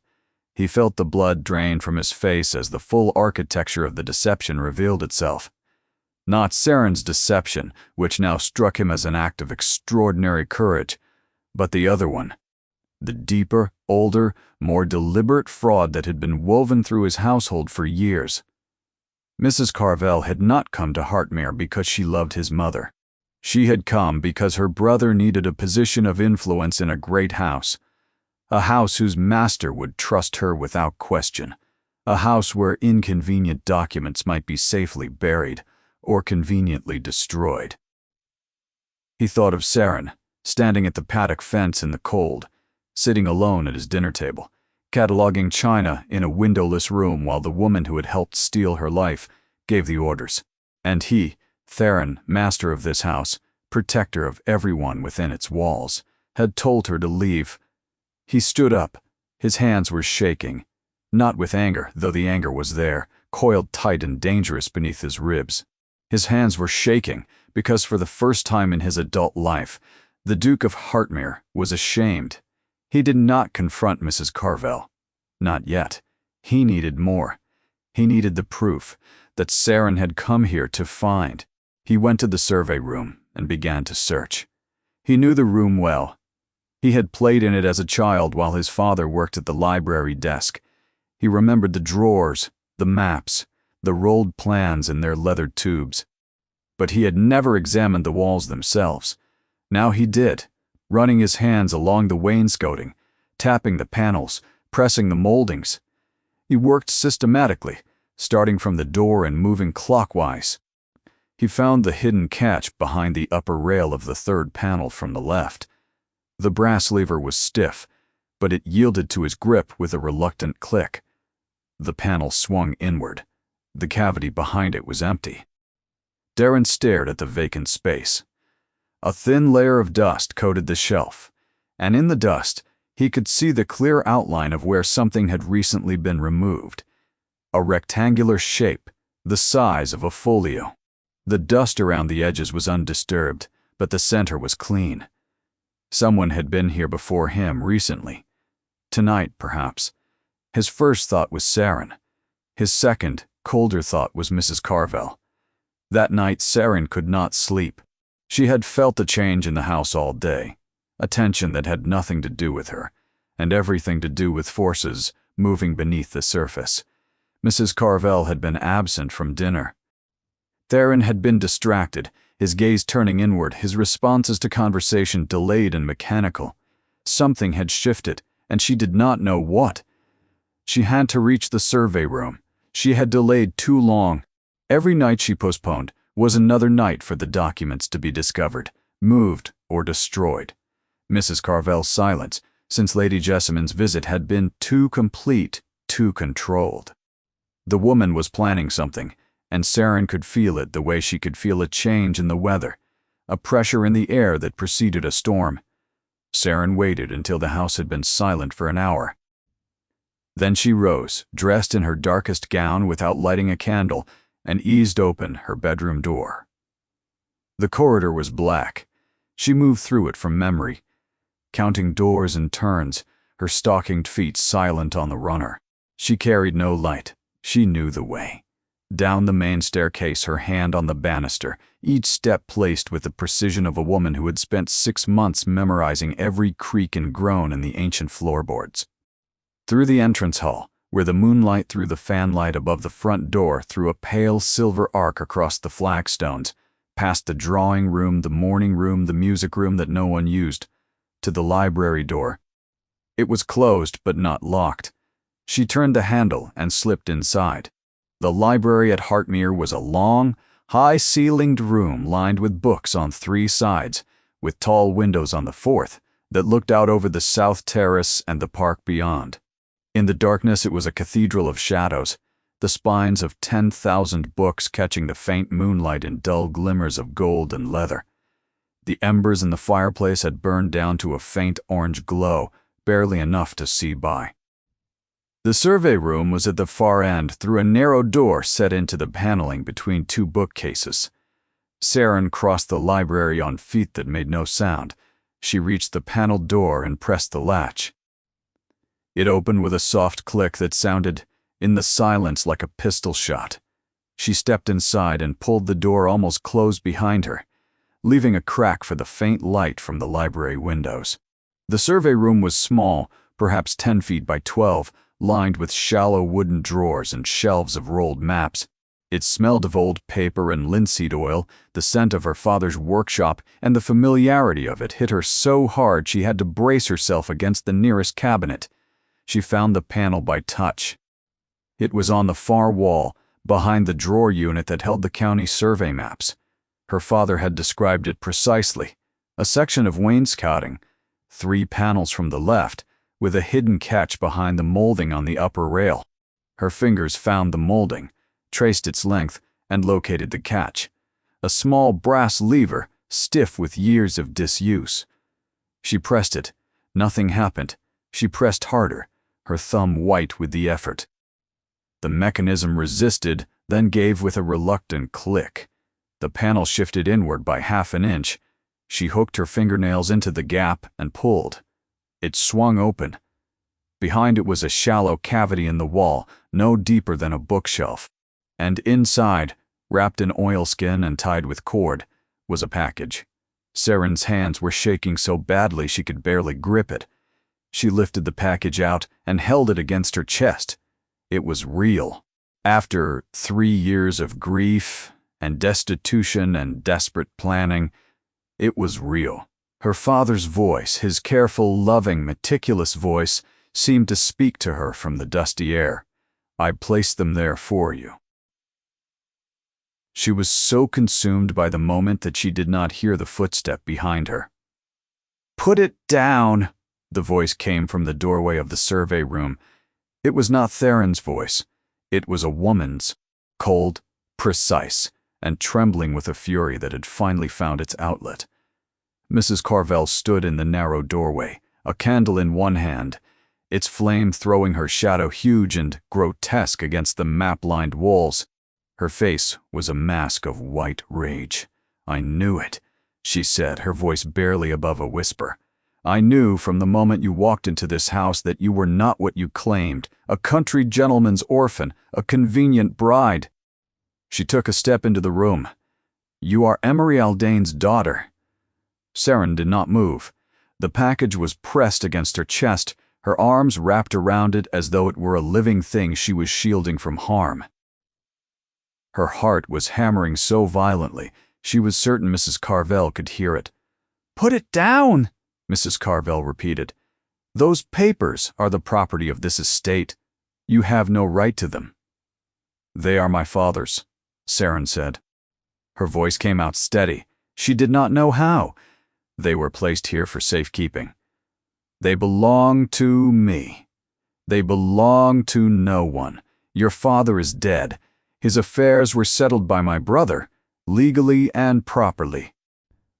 He felt the blood drain from his face as the full architecture of the deception revealed itself. Not Saren's deception, which now struck him as an act of extraordinary courage, but the other one. The deeper, older, more deliberate fraud that had been woven through his household for years. Mrs. Carville had not come to Hartmere because she loved his mother. She had come because her brother needed a position of influence in a great house. A house whose master would trust her without question. A house where inconvenient documents might be safely buried or conveniently destroyed. He thought of Saren, standing at the paddock fence in the cold, sitting alone at his dinner table, cataloging china in a windowless room while the woman who had helped steal her life gave the orders. And he, Theron, master of this house, protector of everyone within its walls, had told her to leave. He stood up. His hands were shaking, not with anger, though the anger was there, coiled tight and dangerous beneath his ribs. His hands were shaking because for the first time in his adult life, the Duke of Hartmere was ashamed. He did not confront Mrs. Carville. Not yet. He needed more. He needed the proof that Saren had come here to find. He went to the survey room and began to search. He knew the room well. He had played in it as a child while his father worked at the library desk. He remembered the drawers, the maps, the rolled plans in their leather tubes. But he had never examined the walls themselves. Now he did, running his hands along the wainscoting, tapping the panels, pressing the moldings. He worked systematically, starting from the door and moving clockwise. He found the hidden catch behind the upper rail of the third panel from the left. The brass lever was stiff, but it yielded to his grip with a reluctant click. The panel swung inward. The cavity behind it was empty. Darren stared at the vacant space. A thin layer of dust coated the shelf, and in the dust, he could see the clear outline of where something had recently been removed. A rectangular shape, the size of a folio. The dust around the edges was undisturbed, but the center was clean. Someone had been here before him recently. Tonight, perhaps. His first thought was Saren. His second, colder thought was Mrs. Carville. That night, Saren could not sleep. She had felt a change in the house all day, a tension that had nothing to do with her, and everything to do with forces moving beneath the surface. Mrs. Carville had been absent from dinner. Theron had been distracted, his gaze turning inward, his responses to conversation delayed and mechanical. Something had shifted, and she did not know what. She had to reach the survey room. She had delayed too long. Every night she postponed was another night for the documents to be discovered, moved, or destroyed. Mrs. Carville's silence, since Lady Jessamine's visit, had been too complete, too controlled. The woman was planning something, and Saren could feel it the way she could feel a change in the weather, a pressure in the air that preceded a storm. Saren waited until the house had been silent for an hour. Then she rose, dressed in her darkest gown without lighting a candle, and eased open her bedroom door. The corridor was black. She moved through it from memory, counting doors and turns, her stockinged feet silent on the runner. She carried no light. She knew the way. Down the main staircase, her hand on the banister, each step placed with the precision of a woman who had spent 6 months memorizing every creak and groan in the ancient floorboards. Through the entrance hall, where the moonlight through the fanlight above the front door threw a pale silver arc across the flagstones, past the drawing room, the morning room, the music room that no one used, to the library door. It was closed but not locked. She turned the handle and slipped inside. The library at Hartmere was a long, high-ceilinged room lined with books on 3 sides, with tall windows on the 4th that looked out over the south terrace and the park beyond. In the darkness, it was a cathedral of shadows, the spines of 10,000 books catching the faint moonlight in dull glimmers of gold and leather. The embers in the fireplace had burned down to a faint orange glow, barely enough to see by. The survey room was at the far end through a narrow door set into the paneling between 2 bookcases. Saren crossed the library on feet that made no sound. She reached the paneled door and pressed the latch. It opened with a soft click that sounded, in the silence, like a pistol shot. She stepped inside and pulled the door almost closed behind her, leaving a crack for the faint light from the library windows. The survey room was small, perhaps 10 feet by 12, lined with shallow wooden drawers and shelves of rolled maps. It smelled of old paper and linseed oil, the scent of her father's workshop, and the familiarity of it hit her so hard she had to brace herself against the nearest cabinet. She found the panel by touch. It was on the far wall, behind the drawer unit that held the county survey maps. Her father had described it precisely. A section of wainscoting, 3 panels from the left, with a hidden catch behind the molding on the upper rail. Her fingers found the molding, traced its length, and located the catch. A small brass lever, stiff with years of disuse. She pressed it. Nothing happened. She pressed harder, her thumb white with the effort. The mechanism resisted, then gave with a reluctant click. The panel shifted inward by half an inch. She hooked her fingernails into the gap and pulled. It swung open. Behind it was a shallow cavity in the wall, no deeper than a bookshelf. And inside, wrapped in oilskin and tied with cord, was a package. Saren's hands were shaking so badly she could barely grip it. She lifted the package out and held it against her chest. It was real. After 3 years of grief and destitution and desperate planning, it was real. Her father's voice, his careful, loving, meticulous voice, seemed to speak to her from the dusty air. "I placed them there for you." She was so consumed by the moment that she did not hear the footstep behind her. "Put it down," the voice came from the doorway of the survey room. It was not Theron's voice. It was a woman's, cold, precise, and trembling with a fury that had finally found its outlet. Mrs. Carvel stood in the narrow doorway, a candle in one hand, its flame throwing her shadow huge and grotesque against the map-lined walls. Her face was a mask of white rage. "I knew it," she said, her voice barely above a whisper. "I knew from the moment you walked into this house that you were not what you claimed, a country gentleman's orphan, a convenient bride." She took a step into the room. "You are Emery Aldane's daughter." Saren did not move. The package was pressed against her chest, her arms wrapped around it as though it were a living thing she was shielding from harm. Her heart was hammering so violently, she was certain Mrs. Carvel could hear it. "Put it down," Mrs. Carvel repeated. "Those papers are the property of this estate. You have no right to them." "They are my father's," Saren said. Her voice came out steady. She did not know how. "They were placed here for safekeeping. They belong to me. They belong to no one. Your father is dead. His affairs were settled by my brother, legally and properly.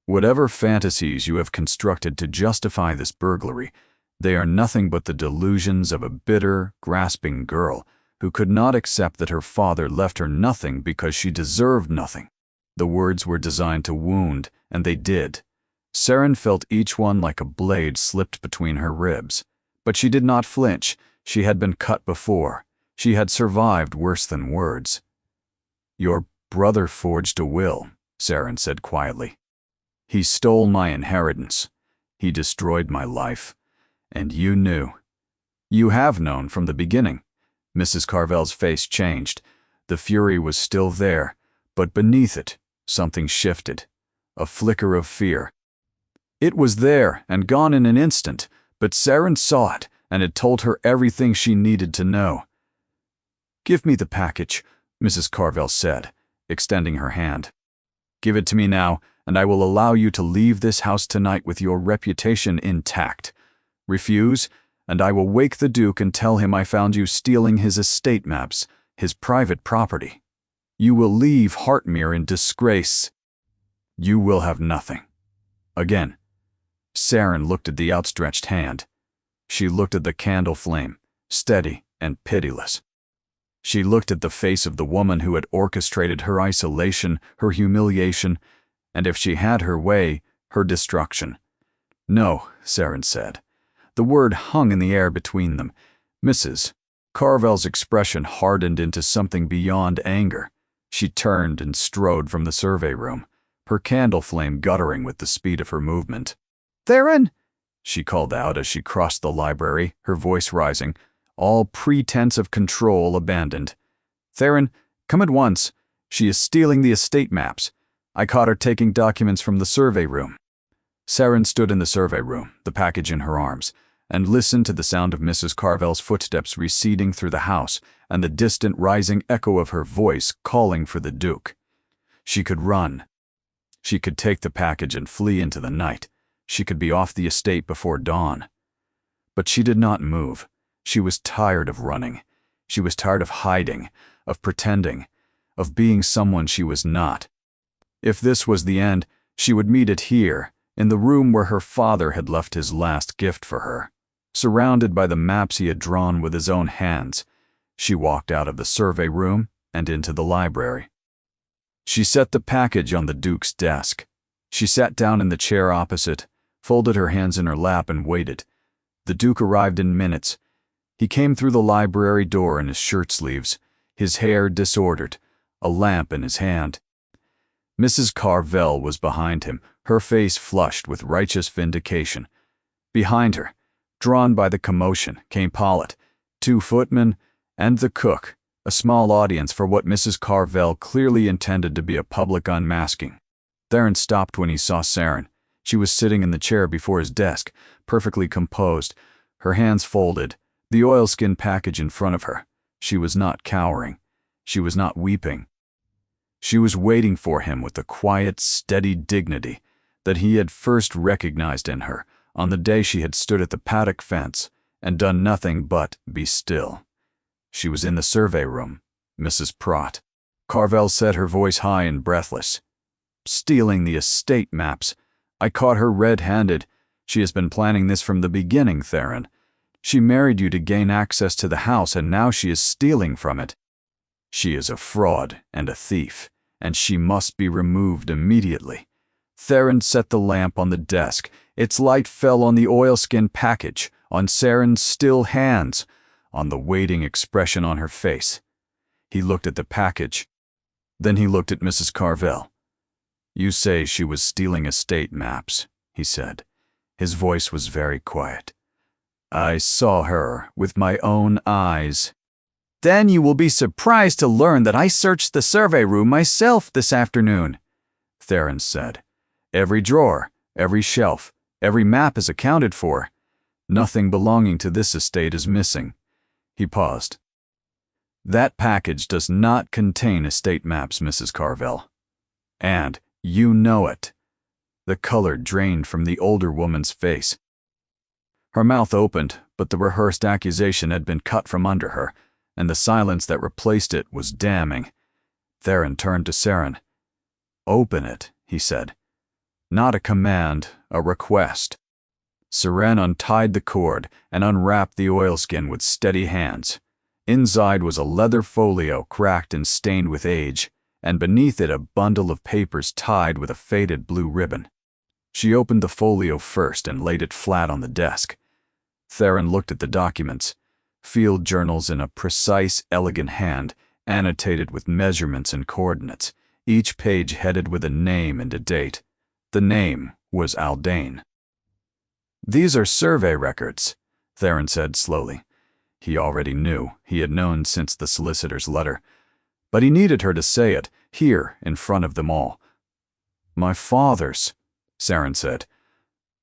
Whatever fantasies you have constructed to justify this burglary, they are nothing but the delusions of a bitter, grasping girl who could not accept that her father left her nothing because she deserved nothing." The words were designed to wound, and they did. Saren felt each one like a blade slipped between her ribs. But she did not flinch. She had been cut before. She had survived worse than words. "Your brother forged a will," Saren said quietly. "He stole my inheritance. He destroyed my life. And you knew. You have known from the beginning." Mrs. Carvel's face changed. The fury was still there, but beneath it, something shifted. A flicker of fear. It was there and gone in an instant, but Saren saw it, and it told her everything she needed to know. "Give me the package," Mrs. Carvel said, extending her hand. "Give it to me now, and I will allow you to leave this house tonight with your reputation intact. Refuse, and I will wake the Duke and tell him I found you stealing his estate maps, his private property. You will leave Hartmere in disgrace. You will have nothing." Again, Saren looked at the outstretched hand. She looked at the candle flame, steady and pitiless. She looked at the face of the woman who had orchestrated her isolation, her humiliation, and if she had her way, her destruction. "No," Saren said. The word hung in the air between them. Mrs. Carvel's expression hardened into something beyond anger. She turned and strode from the survey room, her candle flame guttering with the speed of her movement. "Theron!" she called out as she crossed the library, her voice rising, all pretense of control abandoned. "Theron, come at once. She is stealing the estate maps. I caught her taking documents from the survey room." Saren stood in the survey room, the package in her arms, and listened to the sound of Mrs. Carvel's footsteps receding through the house and the distant rising echo of her voice calling for the Duke. She could run. She could take the package and flee into the night. She could be off the estate before dawn. But she did not move. She was tired of running. She was tired of hiding, of pretending, of being someone she was not. If this was the end, she would meet it here, in the room where her father had left his last gift for her. Surrounded by the maps he had drawn with his own hands, she walked out of the survey room and into the library. She set the package on the Duke's desk. She sat down in the chair opposite, folded her hands in her lap and waited. The Duke arrived in minutes. He came through the library door in his shirt sleeves, his hair disordered, a lamp in his hand. Mrs. Carvel was behind him, her face flushed with righteous vindication. Behind her, drawn by the commotion, came Pollitt, 2 footmen, and the cook, a small audience for what Mrs. Carvel clearly intended to be a public unmasking. Theron stopped when he saw Saren. She was sitting in the chair before his desk, perfectly composed, her hands folded, the oilskin package in front of her. She was not cowering. She was not weeping. She was waiting for him with the quiet, steady dignity that he had first recognized in her on the day she had stood at the paddock fence and done nothing but be still. She was in the survey room, Mrs. Pratt. Carvel said, her voice high and breathless. "Stealing the estate maps. I caught her red-handed. She has been planning this from the beginning, Theron. She married you to gain access to the house, and now she is stealing from it. She is a fraud and a thief, and she must be removed immediately." Theron set the lamp on the desk. Its light fell on the oilskin package, on Saren's still hands, on the waiting expression on her face. He looked at the package. Then he looked at Mrs. Carvel. "You say she was stealing estate maps," he said. His voice was very quiet. "I saw her with my own eyes." "Then you will be surprised to learn that I searched the survey room myself this afternoon," Theron said. "Every drawer, every shelf, every map is accounted for. Nothing belonging to this estate is missing." He paused. "That package does not contain estate maps, Mrs. Carvel. And you know it." The color drained from the older woman's face. Her mouth opened, but the rehearsed accusation had been cut from under her, and the silence that replaced it was damning. Theron turned to Saren. "Open it," he said. Not a command, a request. Saren untied the cord and unwrapped the oilskin with steady hands. Inside was a leather folio cracked and stained with age, and beneath it a bundle of papers tied with a faded blue ribbon. She opened the folio first and laid it flat on the desk. Theron looked at the documents, field journals in a precise, elegant hand, annotated with measurements and coordinates, each page headed with a name and a date. The name was Aldane. "These are survey records," Theron said slowly. He already knew. He had known since the solicitor's letter. But he needed her to say it, here, in front of them all. "My father's," Saren said.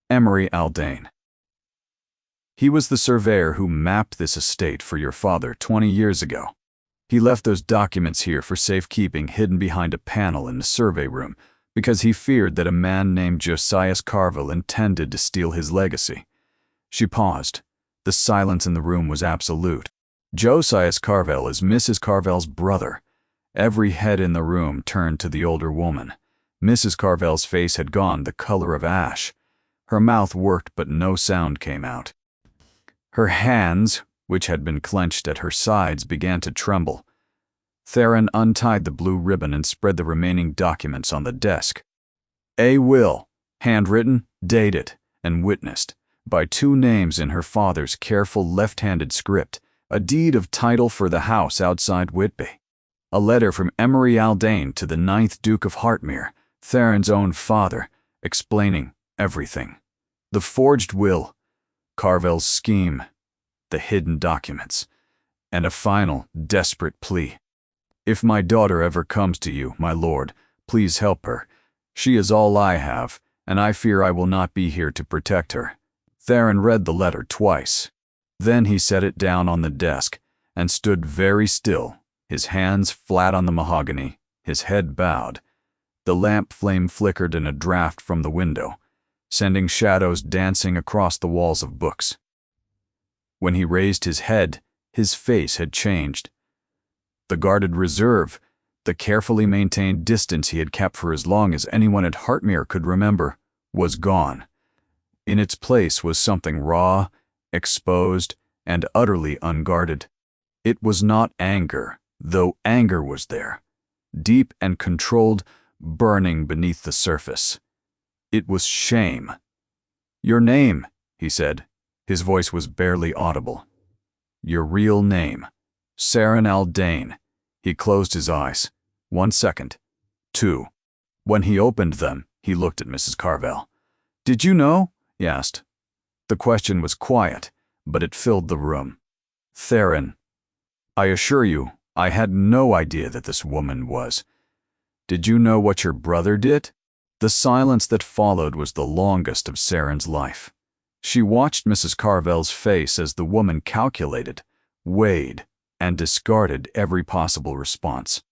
"Emery Aldane. He was the surveyor who mapped this estate for your father 20 years ago. He left those documents here for safekeeping, hidden behind a panel in the survey room, because he feared that a man named Josias Carville intended to steal his legacy. She paused. The silence in the room was absolute. Josias Carville is Mrs. Carville's brother. Every head in the room turned to the older woman. Mrs. Carville's face had gone the color of ash. Her mouth worked, but no sound came out. Her hands, which had been clenched at her sides, began to tremble. Theron untied the blue ribbon and spread the remaining documents on the desk. A will, handwritten, dated, and witnessed by two names in her father's careful left-handed script, a deed of title for the house outside Whitby. A letter from Emery Aldane to the 9th Duke of Hartmere, Theron's own father, explaining everything. The forged will, Carville's scheme, the hidden documents, and a final, desperate plea. If my daughter ever comes to you, my lord, please help her. She is all I have, and I fear I will not be here to protect her. Theron read the letter twice. Then he set it down on the desk and stood very still, his hands flat on the mahogany, his head bowed. The lamp flame flickered in a draught from the window, sending shadows dancing across the walls of books. When he raised his head, his face had changed. The guarded reserve, the carefully maintained distance he had kept for as long as anyone at Hartmere could remember, was gone. In its place was something raw, exposed, and utterly unguarded. It was not anger, though anger was there, deep and controlled, burning beneath the surface. It was shame. "Your name," he said. His voice was barely audible. "Your real name. Theron Aldane." He closed his eyes. 1 second. 2. When he opened them, he looked at Mrs. Carville. "Did you know?" he asked. The question was quiet, but it filled the room. "Theron, I assure you, I had no idea that this woman was. Did you know what your brother did?" The silence that followed was the longest of Theron's life. She watched Mrs. Carville's face as the woman calculated, weighed, and discarded every possible response.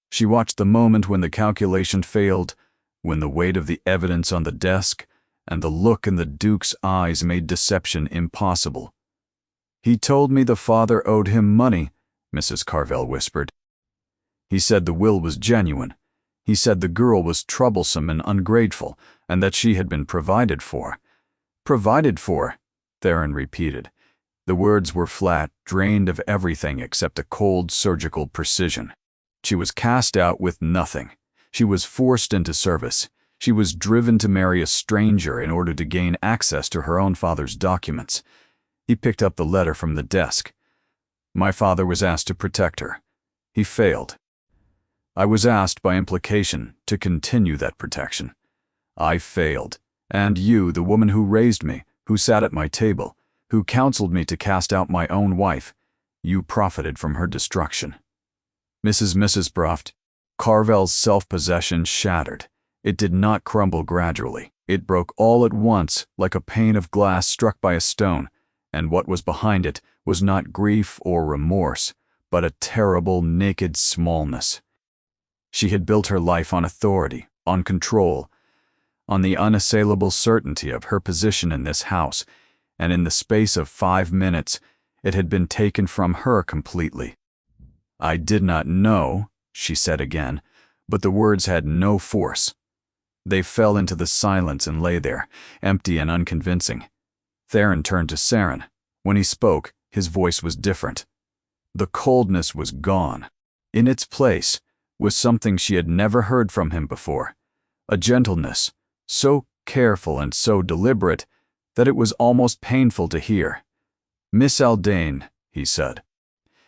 She watched the moment when the calculation failed, when the weight of the evidence on the desk and the look in the Duke's eyes made deception impossible. "He told me the father owed him money," Mrs. Carville whispered. "He said the will was genuine. He said the girl was troublesome and ungrateful, and that she had been provided for." "Provided for," Theron repeated. The words were flat, drained of everything except a cold surgical precision. She was cast out with nothing. She was forced into service. She was driven to marry a stranger in order to gain access to her own father's documents. He picked up the letter from the desk. "My father was asked to protect her. He failed. I was asked, by implication, to continue that protection. I failed. And you, the woman who raised me, who sat at my table, who counseled me to cast out my own wife, you profited from her destruction." Mrs. Broft, Carville's self-possession shattered. It did not crumble gradually. It broke all at once, like a pane of glass struck by a stone, and what was behind it was not grief or remorse, but a terrible, naked smallness. She had built her life on authority, on control, on the unassailable certainty of her position in this house, and in the space of 5 minutes, it had been taken from her completely. "I did not know," she said again, but the words had no force. They fell into the silence and lay there, empty and unconvincing. Theron turned to Theron. When he spoke, his voice was different. The coldness was gone. In its place was something she had never heard from him before, a gentleness, so careful and so deliberate that it was almost painful to hear. "Miss Aldane," he said.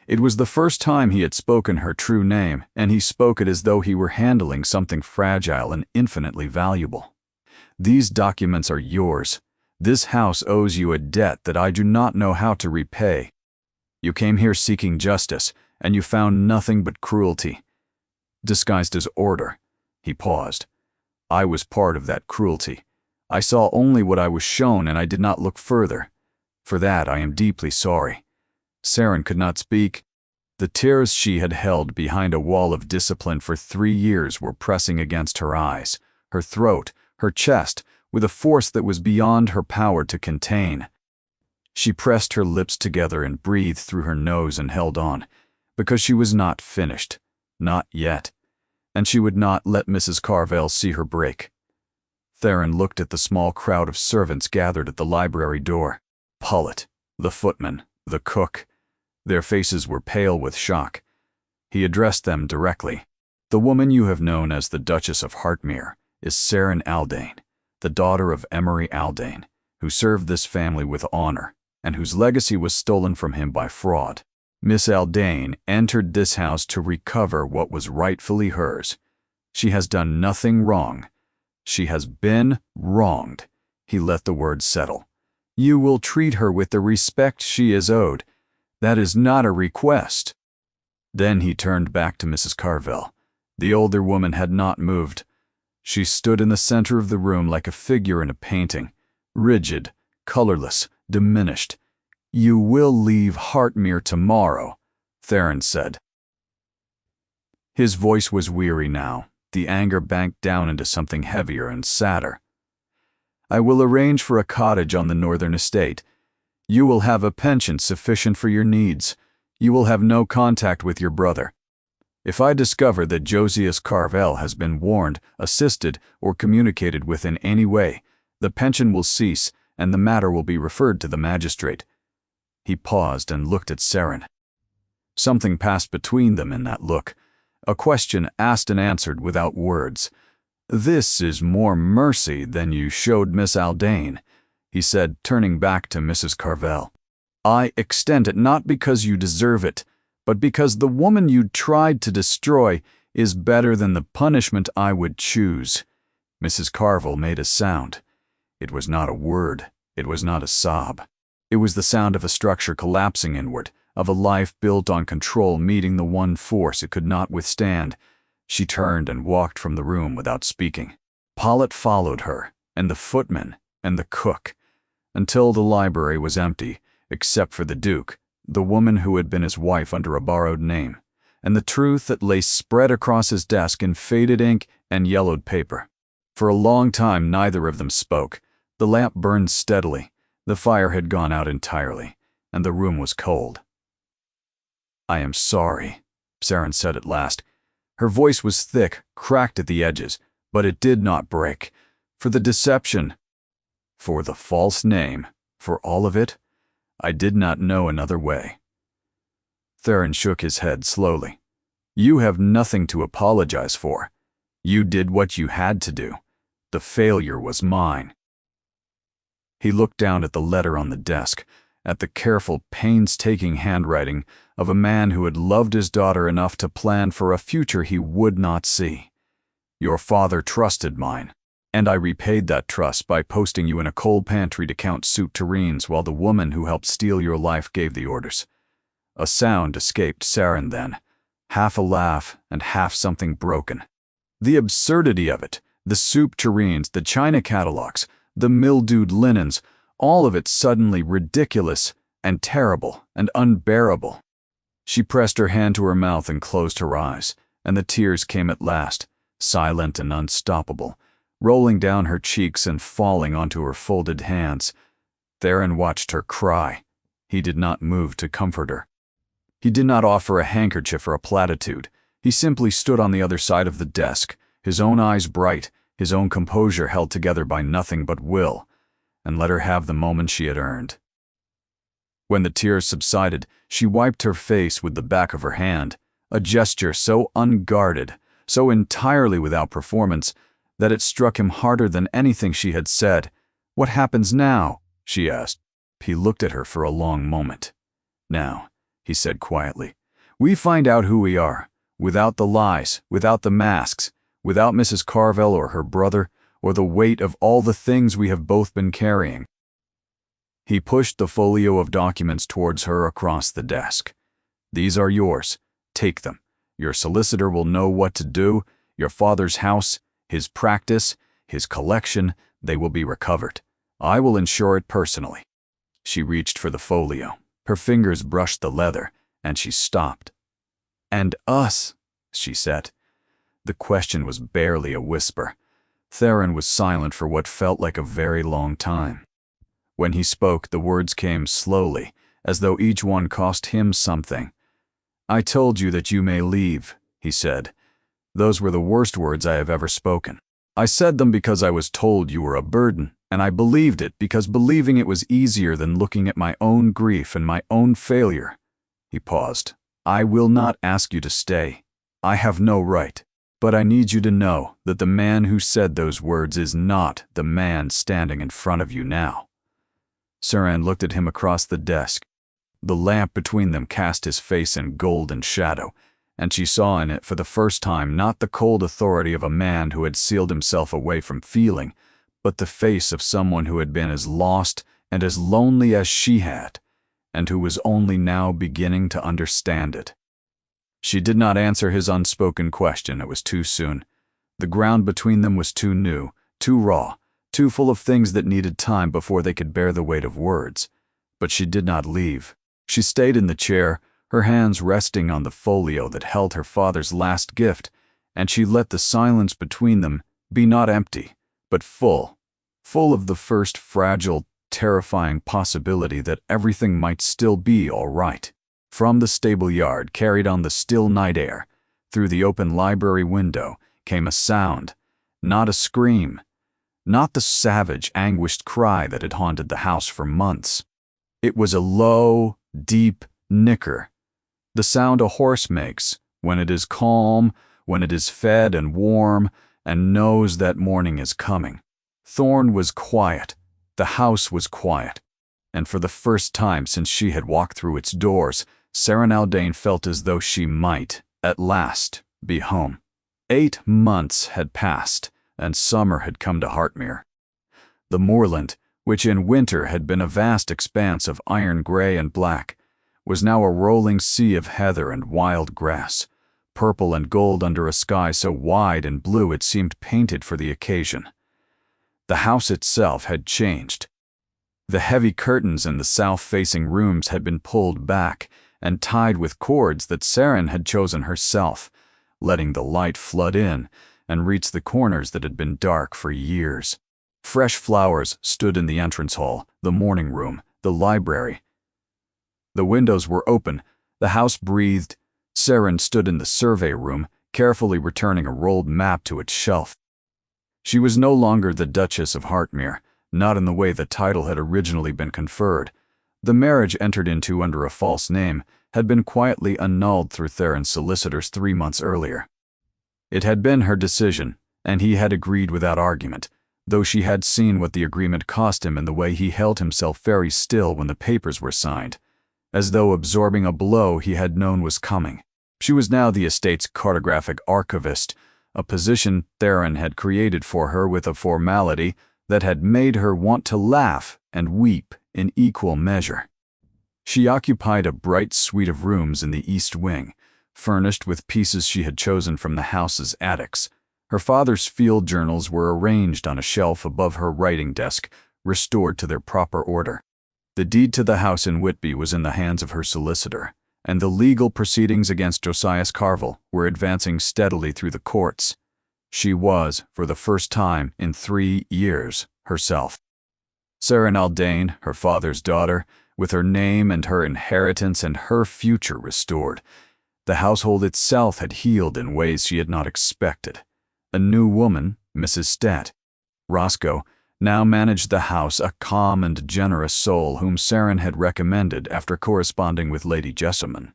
It was the first time he had spoken her true name, and he spoke it as though he were handling something fragile and infinitely valuable. "These documents are yours. This house owes you a debt that I do not know how to repay. You came here seeking justice, and you found nothing but cruelty, disguised as order." He paused. "I was part of that cruelty. I saw only what I was shown, and I did not look further. For that I am deeply sorry." Theron could not speak. The tears she had held behind a wall of discipline for 3 years were pressing against her eyes, her throat, her chest, with a force that was beyond her power to contain. She pressed her lips together and breathed through her nose and held on, because she was not finished. Not yet. And she would not let Mrs. Carvel see her break. Theron looked at the small crowd of servants gathered at the library door. Pullet, the footman, the cook. Their faces were pale with shock. He addressed them directly. "The woman you have known as the Duchess of Hartmere is Saren Aldane, the daughter of Emery Aldane, who served this family with honor, and whose legacy was stolen from him by fraud. Miss Aldane entered this house to recover what was rightfully hers. She has done nothing wrong. She has been wronged." He let the words settle. "You will treat her with the respect she is owed. That is not a request." Then he turned back to Mrs. Carvel. The older woman had not moved. She stood in the center of the room like a figure in a painting, rigid, colorless, diminished. "You will leave Hartmere tomorrow," Theron said. His voice was weary now. The anger banked down into something heavier and sadder. "I will arrange for a cottage on the northern estate. You will have a pension sufficient for your needs. You will have no contact with your brother. If I discover that Josias Carvel has been warned, assisted, or communicated with in any way, the pension will cease and the matter will be referred to the magistrate." He paused and looked at Saren. Something passed between them in that look, a question asked and answered without words. "This is more mercy than you showed Miss Aldane," he said, turning back to Mrs. Carvel. "I extend it not because you deserve it, but because the woman you tried to destroy is better than the punishment I would choose." Mrs. Carvel made a sound. It was not a word. It was not a sob. It was the sound of a structure collapsing inward, of a life built on control meeting the one force it could not withstand. She turned and walked from the room without speaking. Pullet followed her, and the footman, and the cook, until the library was empty, except for the Duke, the woman who had been his wife under a borrowed name, and the truth that lay spread across his desk in faded ink and yellowed paper. For a long time neither of them spoke. The lamp burned steadily. The fire had gone out entirely, and the room was cold. "I am sorry," Saren said at last. Her voice was thick, cracked at the edges, but it did not break. "For the deception, for the false name, for all of it, I did not know another way." Theron shook his head slowly. "You have nothing to apologize for. You did what you had to do. The failure was mine." He looked down at the letter on the desk, at the careful, painstaking handwriting of a man who had loved his daughter enough to plan for a future he would not see. "Your father trusted mine, and I repaid that trust by posting you in a coal pantry to count soup tureens while the woman who helped steal your life gave the orders." A sound escaped Saren then, half a laugh and half something broken. The absurdity of it, the soup tureens, the china catalogs, the mildewed linens, all of it suddenly ridiculous and terrible and unbearable. She pressed her hand to her mouth and closed her eyes, and the tears came at last, silent and unstoppable, rolling down her cheeks and falling onto her folded hands. Theron watched her cry. He did not move to comfort her. He did not offer a handkerchief or a platitude. He simply stood on the other side of the desk, his own eyes bright, his own composure held together by nothing but will, and let her have the moment she had earned. When the tears subsided, she wiped her face with the back of her hand, a gesture so unguarded, so entirely without performance, that it struck him harder than anything she had said. "What happens now?" she asked. He looked at her for a long moment. "Now," he said quietly, "we find out who we are, without the lies, without the masks, without Mrs. Carvel or her brother, or the weight of all the things we have both been carrying." He pushed the folio of documents towards her across the desk. "These are yours. Take them. Your solicitor will know what to do. Your father's house, his practice, his collection, they will be recovered. I will insure it personally." She reached for the folio. Her fingers brushed the leather, and she stopped. "And us," she said. The question was barely a whisper. Theron was silent for what felt like a very long time. When he spoke, the words came slowly, as though each one cost him something. "I told you that you may leave," he said. "Those were the worst words I have ever spoken. I said them because I was told you were a burden, and I believed it because believing it was easier than looking at my own grief and my own failure." He paused. "I will not ask you to stay. I have no right. But I need you to know that the man who said those words is not the man standing in front of you now." Saran looked at him across the desk. The lamp between them cast his face in golden shadow, and she saw in it for the first time not the cold authority of a man who had sealed himself away from feeling, but the face of someone who had been as lost and as lonely as she had, and who was only now beginning to understand it. She did not answer his unspoken question. It was too soon. The ground between them was too new, too raw, too full of things that needed time before they could bear the weight of words. But she did not leave. She stayed in the chair, her hands resting on the folio that held her father's last gift, and she let the silence between them be not empty, but full of the first fragile, terrifying possibility that everything might still be all right. From the stable yard, carried on the still night air, through the open library window, came a sound, not a scream, not the savage, anguished cry that had haunted the house for months. It was a low, deep nicker, the sound a horse makes when it is calm, when it is fed and warm, and knows that morning is coming. Thorn was quiet, the house was quiet, and for the first time since she had walked through its doors, Saran Aldain felt as though she might, at last, be home. 8 months had passed, and summer had come to Hartmere. The moorland, which in winter had been a vast expanse of iron gray and black, was now a rolling sea of heather and wild grass, purple and gold under a sky so wide and blue it seemed painted for the occasion. The house itself had changed. The heavy curtains in the south-facing rooms had been pulled back and tied with cords that Saran had chosen herself, letting the light flood in and reach the corners that had been dark for years. Fresh flowers stood in the entrance hall, the morning room, the library. The windows were open, the house breathed. Saran stood in the survey room, carefully returning a rolled map to its shelf. She was no longer the Duchess of Hartmere, not in the way the title had originally been conferred. The marriage entered into under a false name had been quietly annulled through Theron's solicitors 3 months earlier. It had been her decision, and he had agreed without argument, though she had seen what the agreement cost him in the way he held himself very still when the papers were signed, as though absorbing a blow he had known was coming. She was now the estate's cartographic archivist, a position Theron had created for her with a formality that had made her want to laugh and weep in equal measure. She occupied a bright suite of rooms in the east wing, furnished with pieces she had chosen from the house's attics. Her father's field journals were arranged on a shelf above her writing desk, restored to their proper order. The deed to the house in Whitby was in the hands of her solicitor, and the legal proceedings against Josias Carville were advancing steadily through the courts. She was, for the first time in 3 years, herself. Saran Aldain, her father's daughter, with her name and her inheritance and her future restored. The household itself had healed in ways she had not expected. A new woman, Mrs. Stett. Roscoe now managed the house, a calm and generous soul whom Saran had recommended after corresponding with Lady Jessamine.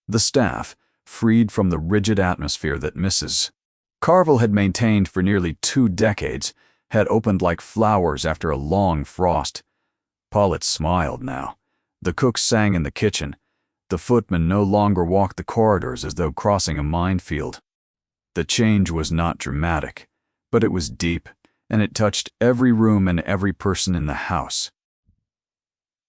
The staff, freed from the rigid atmosphere that Mrs. Carville had maintained for nearly 2 decades, had opened like flowers after a long frost. Paulette smiled now. The cook sang in the kitchen. The footman no longer walked the corridors as though crossing a minefield. The change was not dramatic, but it was deep, and it touched every room and every person in the house.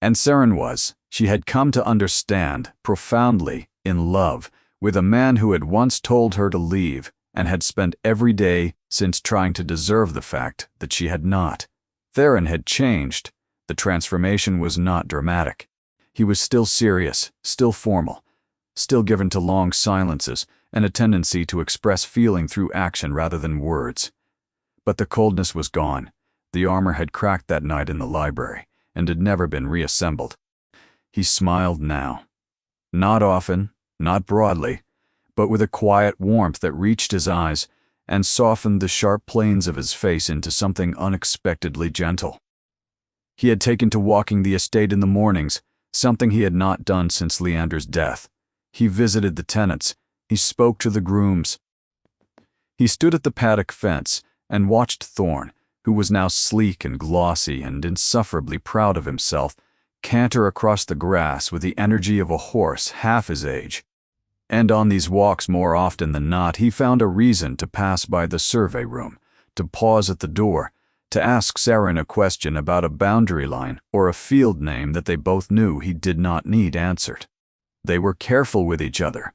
And Saran she had come to understand, profoundly, in love, with a man who had once told her to leave, and had spent every day since trying to deserve the fact that she had not. Theron had changed. The transformation was not dramatic. He was still serious, still formal, still given to long silences and a tendency to express feeling through action rather than words. But the coldness was gone. The armor had cracked that night in the library and had never been reassembled. He smiled now. Not often, not broadly, but with a quiet warmth that reached his eyes and softened the sharp planes of his face into something unexpectedly gentle. He had taken to walking the estate in the mornings, something he had not done since Leander's death. He visited the tenants. He spoke to the grooms. He stood at the paddock fence and watched Thorn, who was now sleek and glossy and insufferably proud of himself, canter across the grass with the energy of a horse half his age. And on these walks, more often than not, he found a reason to pass by the survey room, to pause at the door, to ask Saren a question about a boundary line or a field name that they both knew he did not need answered. They were careful with each other.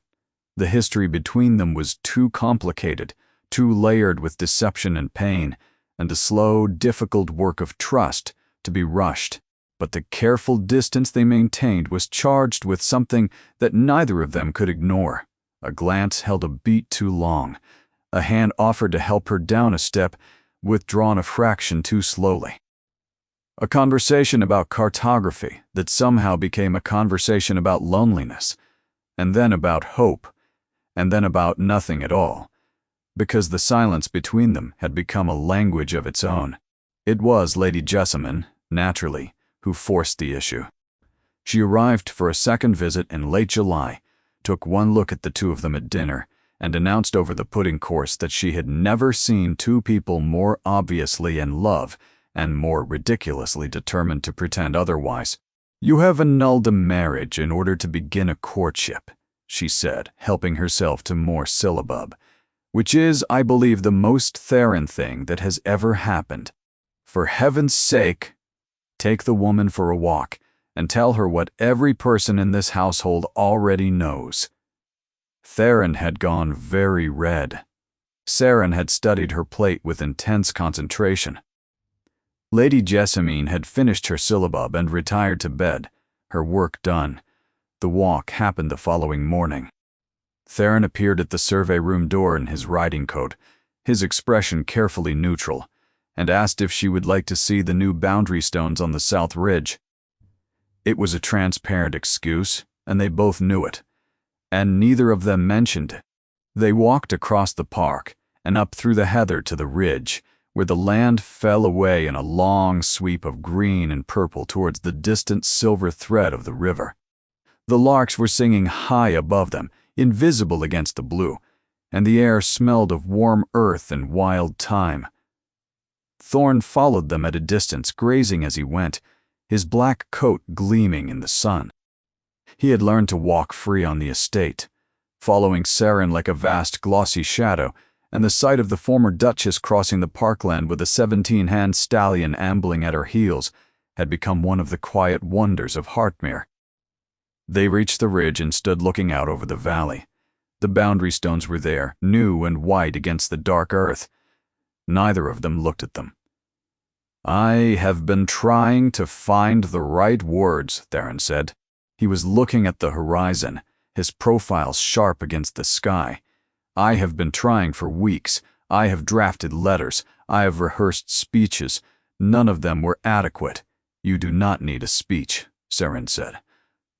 The history between them was too complicated, too layered with deception and pain, and the slow, difficult work of trust to be rushed. But the careful distance they maintained was charged with something that neither of them could ignore. A glance held a beat too long. A hand offered to help her down a step, withdrawn a fraction too slowly. A conversation about cartography that somehow became a conversation about loneliness, and then about hope, and then about nothing at all, because the silence between them had become a language of its own. It was Lady Jessamine, naturally, who forced the issue. She arrived for a second visit in late July, took one look at the two of them at dinner, and announced over the pudding course that she had never seen two people more obviously in love and more ridiculously determined to pretend otherwise. "You have annulled a marriage in order to begin a courtship," she said, helping herself to more syllabub, "which is, I believe, the most Theron thing that has ever happened. For heaven's sake, take the woman for a walk and tell her what every person in this household already knows." Theron had gone very red. Saren had studied her plate with intense concentration. Lady Jessamine had finished her syllabub and retired to bed, her work done. The walk happened the following morning. Theron appeared at the survey room door in his riding coat, his expression carefully neutral, and asked if she would like to see the new boundary stones on the south ridge. It was a transparent excuse, and they both knew it, and neither of them mentioned it. They walked across the park and up through the heather to the ridge, where the land fell away in a long sweep of green and purple towards the distant silver thread of the river. The larks were singing high above them, invisible against the blue, and the air smelled of warm earth and wild thyme. Thorn followed them at a distance, grazing as he went, his black coat gleaming in the sun. He had learned to walk free on the estate, following Saren like a vast glossy shadow, and the sight of the former Duchess crossing the parkland with a 17-hand stallion ambling at her heels had become one of the quiet wonders of Hartmere. They reached the ridge and stood looking out over the valley. The boundary stones were there, new and white against the dark earth. Neither of them looked at them. "I have been trying to find the right words," Theron said. He was looking at the horizon, his profile sharp against the sky. "I have been trying for weeks. I have drafted letters. I have rehearsed speeches. None of them were adequate." "You do not need a speech," Saren said.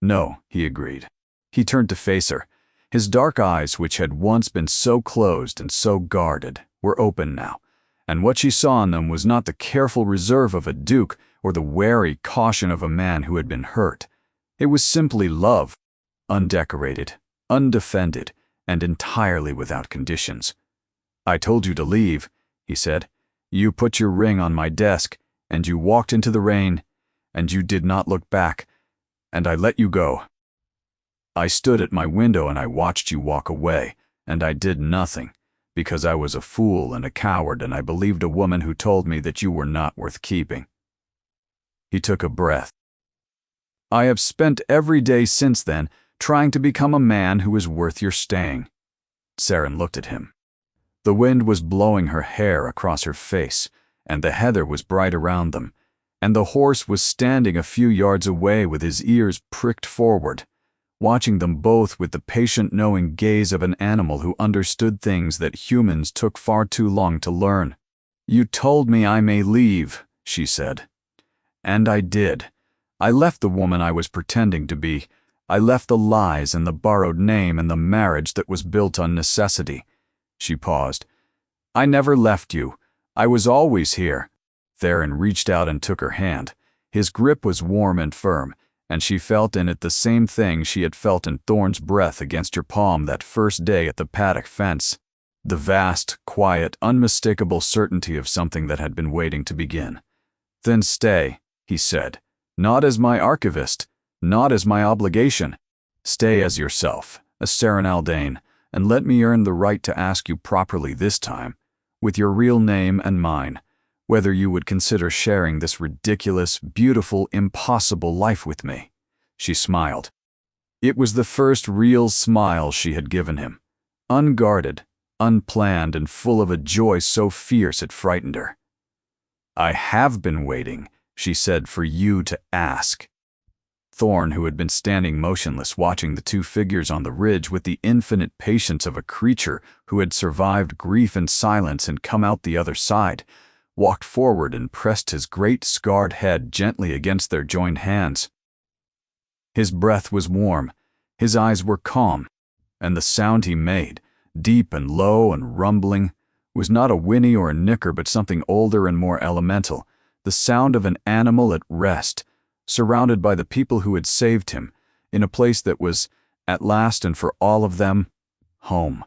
"No," he agreed. He turned to face her. His dark eyes, which had once been so closed and so guarded, were open now, and what she saw in them was not the careful reserve of a duke or the wary caution of a man who had been hurt. It was simply love, undecorated, undefended, and entirely without conditions. "I told you to leave," he said. "You put your ring on my desk, and you walked into the rain, and you did not look back, and I let you go. I stood at my window and I watched you walk away, and I did nothing, because I was a fool and a coward, and I believed a woman who told me that you were not worth keeping." He took a breath. "I have spent every day since then trying to become a man who is worth your staying." Saren looked at him. The wind was blowing her hair across her face, and the heather was bright around them, and the horse was standing a few yards away with his ears pricked forward, watching them both with the patient, knowing gaze of an animal who understood things that humans took far too long to learn. "You told me I may leave," she said. "And I did. I left the woman I was pretending to be. I left the lies and the borrowed name and the marriage that was built on necessity." She paused. "I never left you. I was always here." Theron reached out and took her hand. His grip was warm and firm, and she felt in it the same thing she had felt in Thorn's breath against her palm that first day at the paddock fence. The vast, quiet, unmistakable certainty of something that had been waiting to begin. "Then stay," he said. "Not as my archivist, not as my obligation. Stay as yourself, a Seren Aldane, and let me earn the right to ask you properly this time, with your real name and mine, whether you would consider sharing this ridiculous, beautiful, impossible life with me." She smiled. It was the first real smile she had given him. Unguarded, unplanned, and full of a joy so fierce it frightened her. "I have been waiting," she said, "for you to ask." Thorn, who had been standing motionless watching the two figures on the ridge with the infinite patience of a creature who had survived grief and silence and come out the other side, walked forward and pressed his great scarred head gently against their joined hands. His breath was warm, his eyes were calm, and the sound he made, deep and low and rumbling, was not a whinny or a nicker but something older and more elemental, the sound of an animal at rest, surrounded by the people who had saved him, in a place that was, at last and for all of them, home.